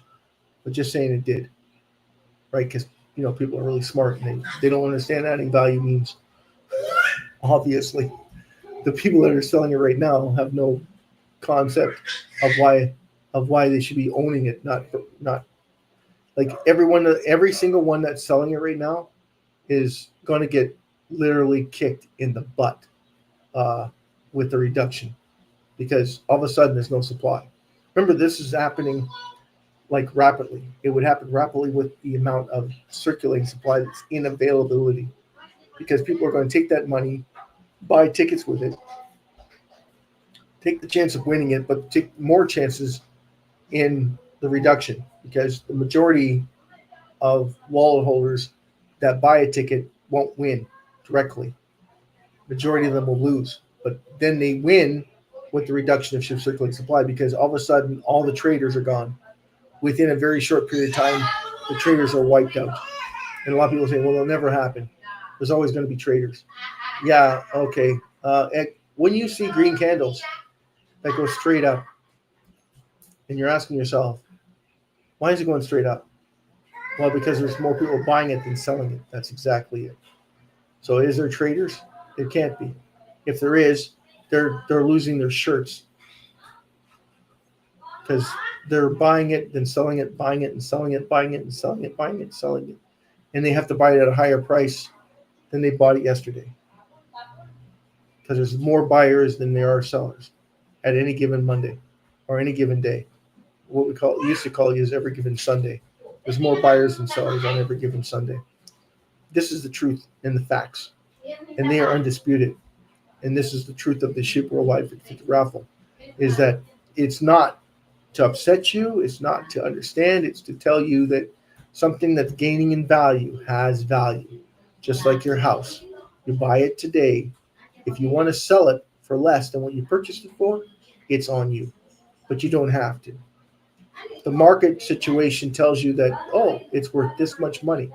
But just saying it did. Right? Because, people are really smart and they don't understand adding value means. Obviously, the people that are selling it right now have no concept of why they should be owning it, not like every single one that's selling it right now is going to get literally kicked in the butt with the reduction because all of a sudden there's no supply. Remember, this is happening like rapidly. It would happen rapidly with the amount of circulating supply that's in availability because people are going to take that money, buy tickets with it, take the chance of winning it, but take more chances in the reduction because the majority of wallet holders that buy a ticket won't win directly. Majority of them will lose, but then they win with the reduction of SHIB circulating supply because all of a sudden all the traders are gone. Within a very short period of time, the traders are wiped out. And a lot of people say, well, it'll never happen. There's always going to be traders. Yeah, okay. When you see green candles that go straight up, and you're asking yourself, why is it going straight up? Well, because there's more people buying it than selling it. That's exactly it. So is there traders? It can't be. If there is, they're losing their shirts because they're buying it, then selling it, buying it, and selling it, buying it, and selling it, buying it, and selling it. And they have to buy it at a higher price than they bought it yesterday because there's more buyers than there are sellers at any given Monday or any given day. What we used to call it is every given Sunday. There's more buyers than sellers on every given Sunday. This is the truth and the facts, and they are undisputed. And this is the truth of the SHIB Worldwide 50/50 raffle, is that it's not to upset you, it's not to understand, it's to tell you that Something that's gaining in value has value, just like your house. You buy it today. If you want to sell it for less than what you purchased it for, it's on you, but you don't have to. The market situation tells you that, oh, it's worth this much money.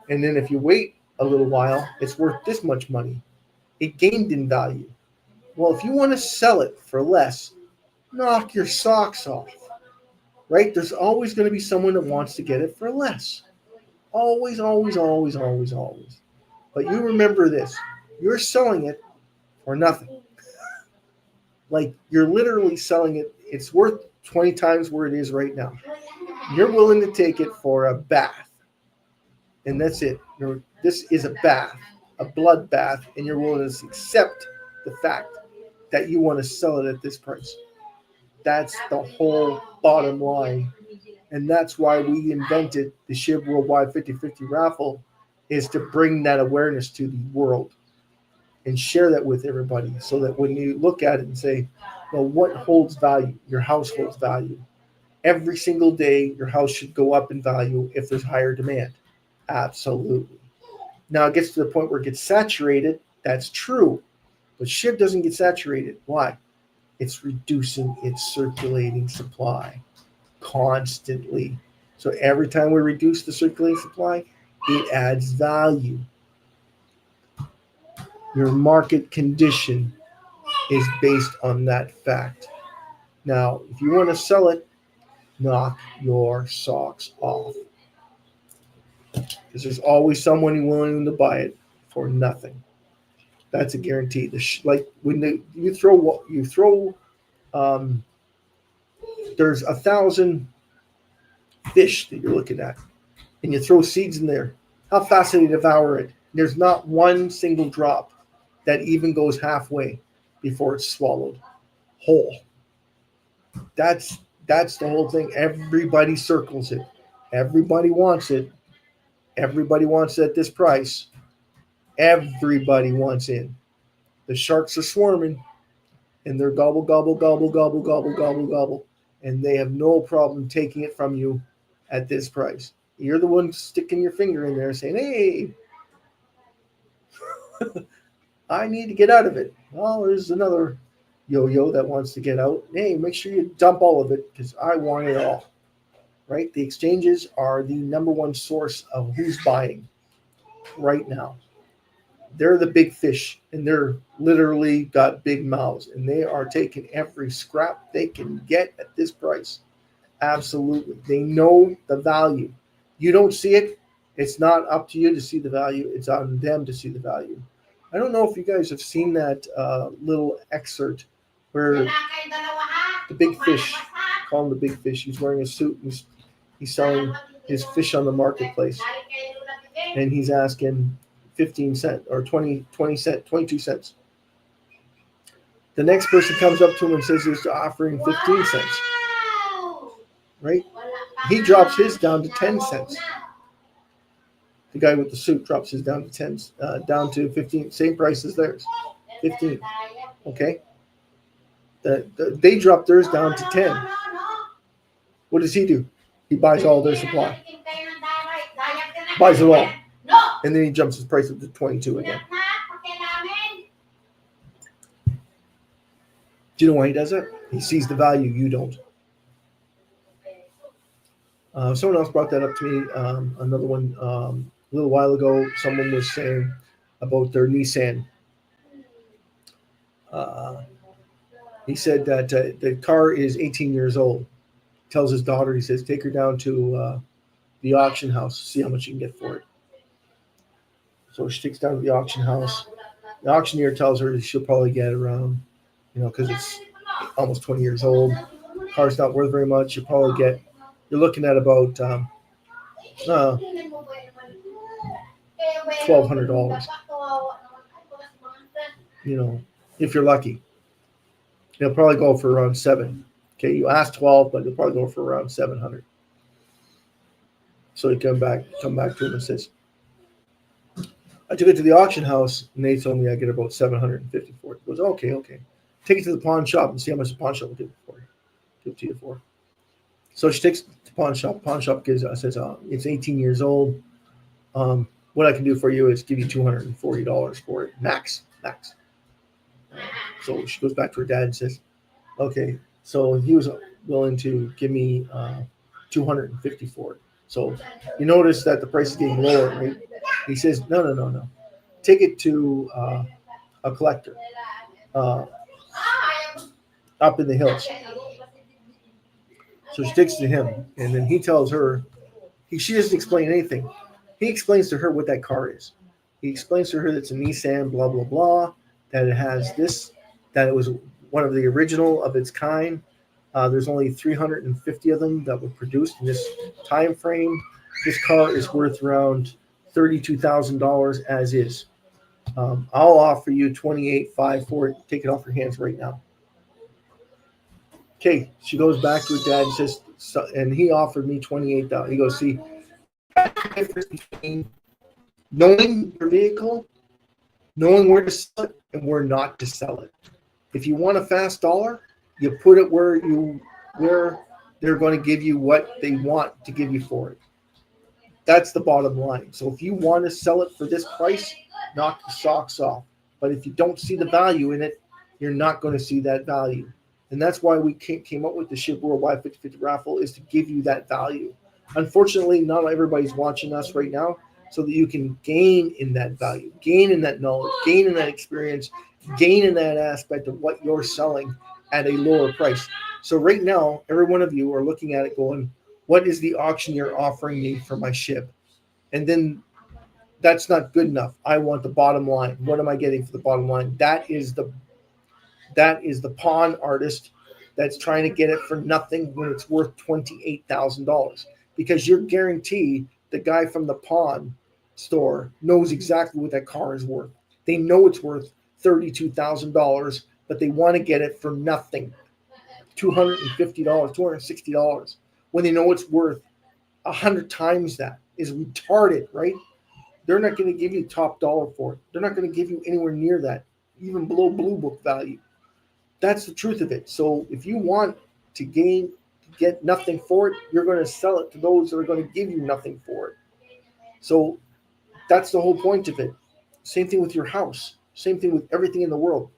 And then if you wait a little while, it's worth this much money. It gained in value. Well, if you want to sell it for less, knock your socks off, right? There's always going to be someone that wants to get it for less. Always, always, always, always, always. But you remember this. You're selling it for nothing. Like, you're literally selling it. It's worth 20 times where it is right now. You're willing to take it for a bath. And that's it. This is a bath, a blood bath, and you're willing to accept the fact that you want to sell it at this price. That's the whole bottom line. And that's why we invented the SHIB Worldwide 50/50 raffle, is to bring that awareness to the world and share that with everybody, so that when you look at it and say, well, what holds value? Your house holds value. Every single day, your house should go up in value if there's higher demand. Absolutely. Now it gets to the point where it gets saturated. That's true. But SHIB doesn't get saturated. Why? It's reducing its circulating supply constantly. So every time we reduce the circulating supply, it adds value. Your market condition is based on that fact. Now, if you want to sell it, knock your socks off. Because there's always someone willing to buy it for nothing. That's a guarantee. Like when you throw, there's 1,000 fish that you're looking at, and you throw seeds in there. How fast do they devour it? There's not one single drop that even goes halfway before it's swallowed whole. That's the whole thing. Everybody circles it. Everybody wants it. Everybody wants it at this price. Everybody wants in. The sharks are swarming, and they're gobble, gobble, gobble, gobble, gobble, gobble, gobble, and they have no problem taking it from you at this price. You're the one sticking your finger in there saying, hey, I need to get out of it. Well, there's another yo-yo that wants to get out. Hey, make sure you dump all of it because I want it all. Right? The exchanges are the number one source of who's buying right now. They're the big fish, and they're literally got big mouths, and they are taking every scrap they can get at this price. Absolutely. They know the value. You don't see it. It's not up to you to see the value. It's on them to see the value. I don't know if you guys have seen that little excerpt where the big fish, call him the big fish, he's wearing a suit, and he's selling his fish on the marketplace, and he's asking 15 cents or 20 cents, 22 cents. The next person comes up to him and says he's offering 15 cents. Right? He drops his down to 10 cents. The guy with the suit drops his down to 15, same price as theirs, 15. Okay? They drop theirs down to 10. What does he do? He buys all their supply. Buys it all. And then he jumps his price up to 22 again. Do you know why he does that? He sees the value, you don't. Someone else brought that up to me. Another one, a little while ago, someone was saying about their Nissan. He said that the car is 18 years old. Tells his daughter, he says, take her down to the auction house, see how much you can get for it. So she takes down to the auction house. The auctioneer tells her she'll probably get around, because it's almost 20 years old. The car's not worth very much. You'll probably get, you're looking at about $1,200. If you're lucky. They'll probably go for around 7. Okay, you asked 12, but they'll probably go for around 700. So he come back to him and says, I took it to the auction house, and they told me I get about 750 for it. He goes, okay. Take it to the pawn shop and see how much the pawn shop will give it to you for. So she takes it to pawn shop. Pawn shop says it's 18 years old. What I can do for you is give you $240 for it, max. So she goes back to her dad and says, okay. So he was willing to give me $250 for it. So you notice that the price is getting lower, right? He says, no. Take it to a collector up in the hills. So she takes it to him, and then he tells her, she doesn't explain anything. He explains to her what that car is. He explains to her that it's a Nissan, blah, blah, blah, that it has this, that it was one of the original of its kind. There's only 350 of them that were produced in this time frame. This car is worth around $32,000 as is. I'll offer you $28,500 for it. Take it off your hands right now. Okay, she goes back to her dad and says, and he offered me $28,000. He goes, see, that's the difference between knowing your vehicle, knowing where to sell it, and where not to sell it. If you want a fast dollar, you put it where they're going to give you what they want to give you for it. That's the bottom line. So if you want to sell it for this price, knock the socks off. But if you don't see the value in it, you're not going to see that value. And that's why we came up with the SHIB Worldwide 50/50 raffle, is to give you that value. Unfortunately, not everybody's watching us right now, so that you can gain in that value, gain in that knowledge, gain in that experience, gain in that aspect of what you're selling at a lower price. So right now, every one of you are looking at it going, what is the auctioneer offering me for my SHIB? And then that's not good enough. I want the bottom line. What am I getting for the bottom line? That is the pawn artist that's trying to get it for nothing when it's worth $28,000, because you're guaranteed the guy from the pawn store knows exactly what that car is worth. They know it's worth $32,000, but they want to get it for nothing, $250, $260, when they know it's worth 100 times that. Is retarded, right? They're not going to give you top dollar for it. They're not going to give you anywhere near that, even below blue book value. That's the truth of it. So if you want to get nothing for it, you're going to sell it to those that are going to give you nothing for it. So that's the whole point of it. Same thing with your house. Same thing with everything in the world.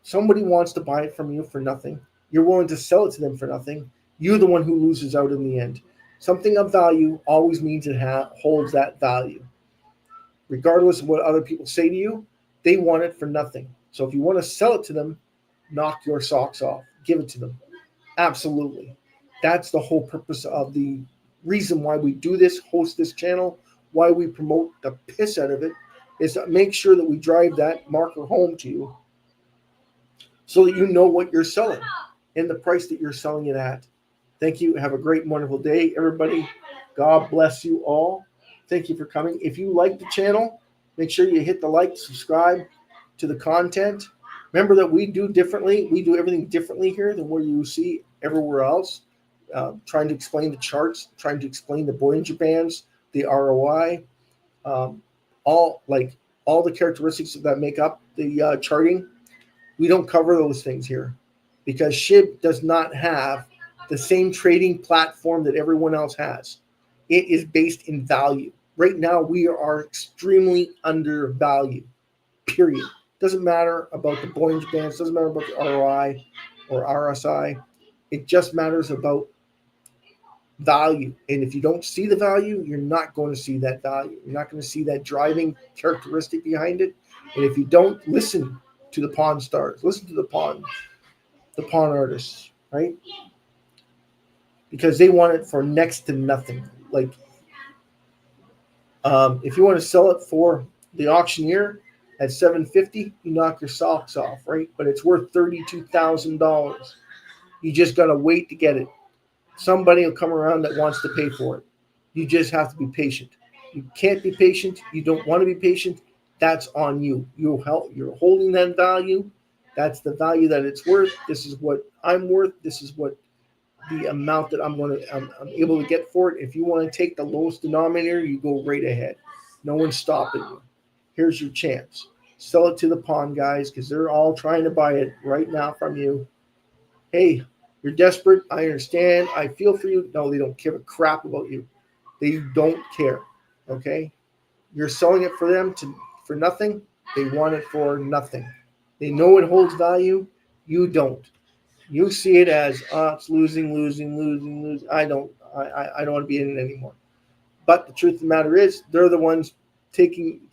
Somebody wants to buy it from you for nothing. You're willing to sell it to them for nothing. You're the one who loses out in the end. Something of value always means it holds that value. Regardless of what other people say to you, they want it for nothing. So if you want to sell it to them, knock your socks off. Give it to them. Absolutely. That's the whole purpose of the reason why we do this, host this channel, why we promote the piss out of it, is to make sure that we drive that marker home to you so that you know what you're selling and the price that you're selling it at. Thank you. Have a great, wonderful day, everybody. God bless you all. Thank you for coming. If you like the channel, make sure you hit the like, subscribe to the content. Remember that we do differently. We do everything differently here than where you see everywhere else. Trying to explain the charts, trying to explain the Bollinger Bands, the ROI, all the characteristics that make up the charting. We don't cover those things here because SHIB does not have the same trading platform that everyone else has. It is based in value. Right now, we are extremely undervalued, period. Doesn't matter about the Bollinger Bands, doesn't matter about the ROI or RSI. It just matters about value. And if you don't see the value, you're not going to see that value. You're not going to see that driving characteristic behind it. And if you don't, listen to the pawn stars, listen to the pawn artists, right? Because they want it for next to nothing. Like, if you want to sell it for the auctioneer at $750, you knock your socks off, right? But it's worth $32,000. You just got to wait to get it. Somebody will come around that wants to pay for it. You just have to be patient. You can't be patient. You don't want to be patient. That's on you. You're holding that value. That's the value that it's worth. This is what I'm worth. This is what the amount that I'm able to get for it. If you want to take the lowest denominator, you go right ahead. No one's stopping you. Here's your chance. Sell it to the pawn guys because they're all trying to buy it right now from you. Hey, You're desperate. I understand. I feel for you. No, they don't give a crap about you. They don't care. Okay? You're selling it for them for nothing. They want it for nothing. They know it holds value. You don't. You see it as it's losing. I don't want to be in it anymore. But the truth of the matter is, they're the ones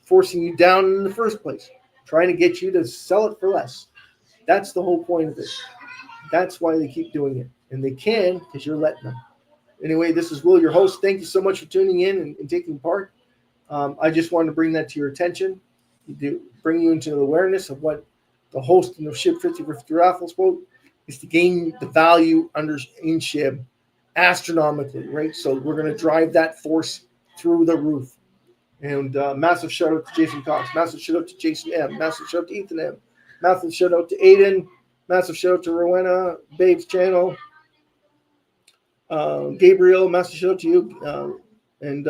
forcing you down in the first place, trying to get you to sell it for less. That's the whole point of it. That's why they keep doing it. And they can because you're letting them. Anyway, this is Will, your host. Thank you so much for tuning in and taking part. I just wanted to bring that to your attention, to bring you into the awareness of what the host in the SHIB 50/50 Raffle spoke, is to gain the value in SHIB astronomically, right? So we're going to drive that force through the roof. And massive shout out to Jason Cox, massive shout out to Jason M, massive shout out to Ethan M, massive shout out to Aiden, massive shout out to Rowena, Babe's channel, Gabriel, massive shout out to you, and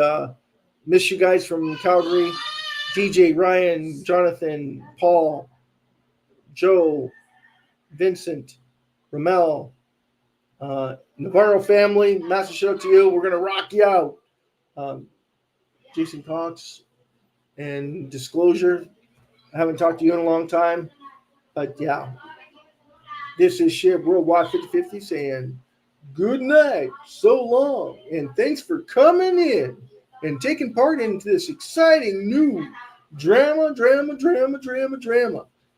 miss you guys from Calgary, DJ, Ryan, Jonathan, Paul, Joe, Vincent, Ramel, Navarro family, massive shout out to you. We're going to rock you out. Jason Cox, and disclosure, I haven't talked to you in a long time, but yeah, this is SHIB Worldwide 50/50 saying good night, so long, and thanks for coming in and taking part in this exciting new drama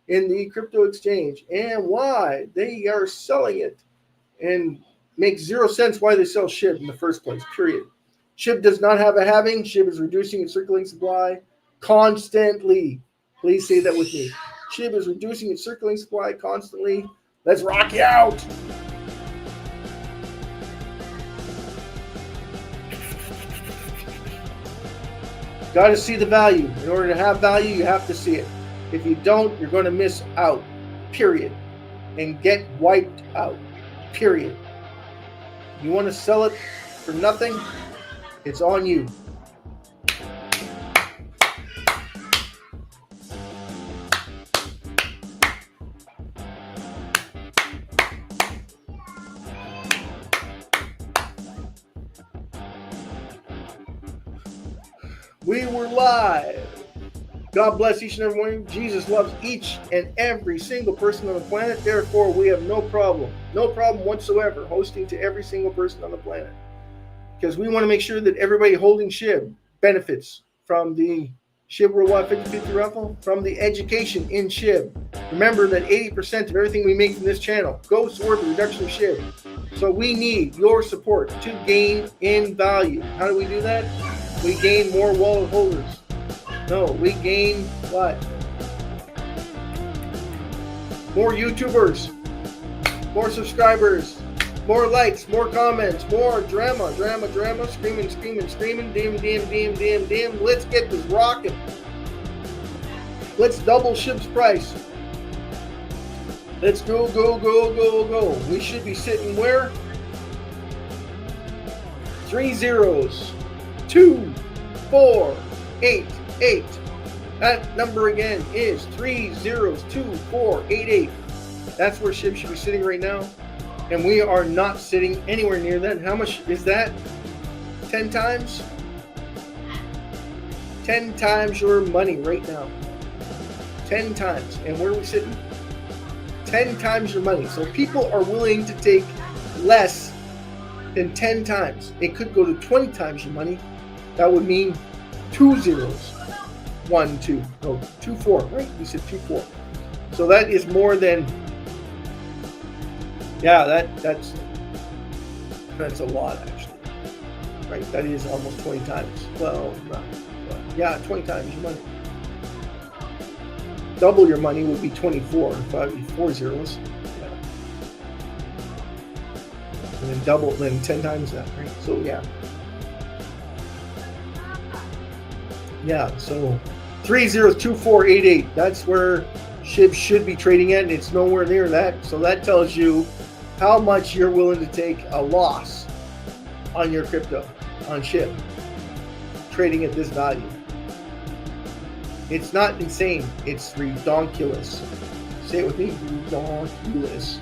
in the crypto exchange, and why they are selling it, and makes 0 sense why they sell SHIB in the first place, period. SHIB does not have a halving. SHIB is reducing its circulating supply constantly. Please say that with me. SHIB is reducing its circulating supply constantly. Let's rock you out. Got to see the value. In order to have value, you have to see it. If you don't, you're going to miss out, period. And get wiped out, period. You want to sell it for nothing? It's on you. We were live. God bless each and every one of you. Jesus loves each and every single person on the planet. Therefore, we have no problem whatsoever hosting to every single person on the planet. Because we want to make sure that everybody holding SHIB benefits from the SHIB Worldwide 50/50 Raffle, from the education in SHIB. Remember that 80% of everything we make from this channel goes toward the reduction of SHIB. So we need your support to gain in value. How do we do that? We gain more wallet holders. No, we gain what? More YouTubers, more subscribers, more likes, more comments, more drama, screaming, dim. Let's get this rocking. Let's double SHIB's price. Let's go. We should be sitting where? 3 zeros, 2, 4, 8, 8. That number again is 3 zeros, 2, 4, 8, 8. That's where SHIB should be sitting right now. And we are not sitting anywhere near that. How much is that? 10 times? 10 times your money right now. 10 times. And where are we sitting? 10 times your money. So people are willing to take less than 10 times. It could go to 20 times your money. That would mean 2 zeros. 1, 2. No, 2, 4, right? We said 2, 4. So that is more than... Yeah, that's a lot, actually. Right? That is almost 20 times. Well, not. Yeah, 20 times your money. Double your money would be 24. If I be 4 zeros. Yeah. And then double, then 10 times that, right? So, yeah. Yeah, so 3 zeros, 2, 4, 8, 8. That's where SHIB should be trading at, and it's nowhere near that. So that tells you how much you're willing to take a loss on your crypto, on SHIB, trading at this value. It's not insane. It's redonkulous. Say it with me, redonkulous.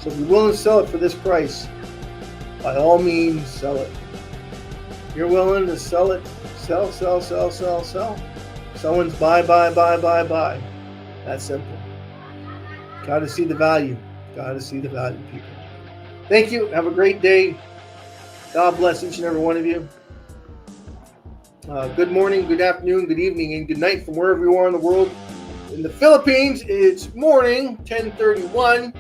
So if you're willing to sell it for this price, by all means, sell it. If you're willing to sell it, sell. Someone's buy. That's simple. Got to see the value. Got to see the value, people. Thank you. Have a great day. God bless each and every one of you. Good morning, good afternoon, good evening, and good night from wherever you are in the world. In the Philippines, it's morning, 10:31,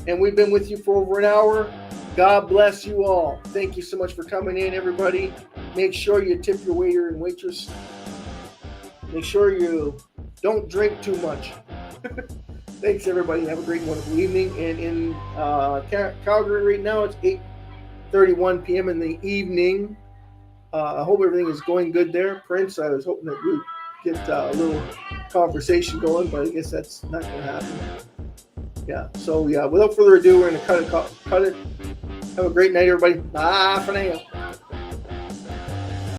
and we've been with you for over an hour. God bless you all. Thank you so much for coming in, everybody. Make sure you tip your waiter and waitress. Make sure you don't drink too much. Thanks, everybody. Have a great, wonderful evening. And in Calgary right now, it's 8:31 p.m. in the evening. I hope everything is going good there. Prince, I was hoping that we'd get a little conversation going, but I guess that's not going to happen. Yeah, so yeah, without further ado, we're going to cut it. Have a great night, everybody. Bye for now.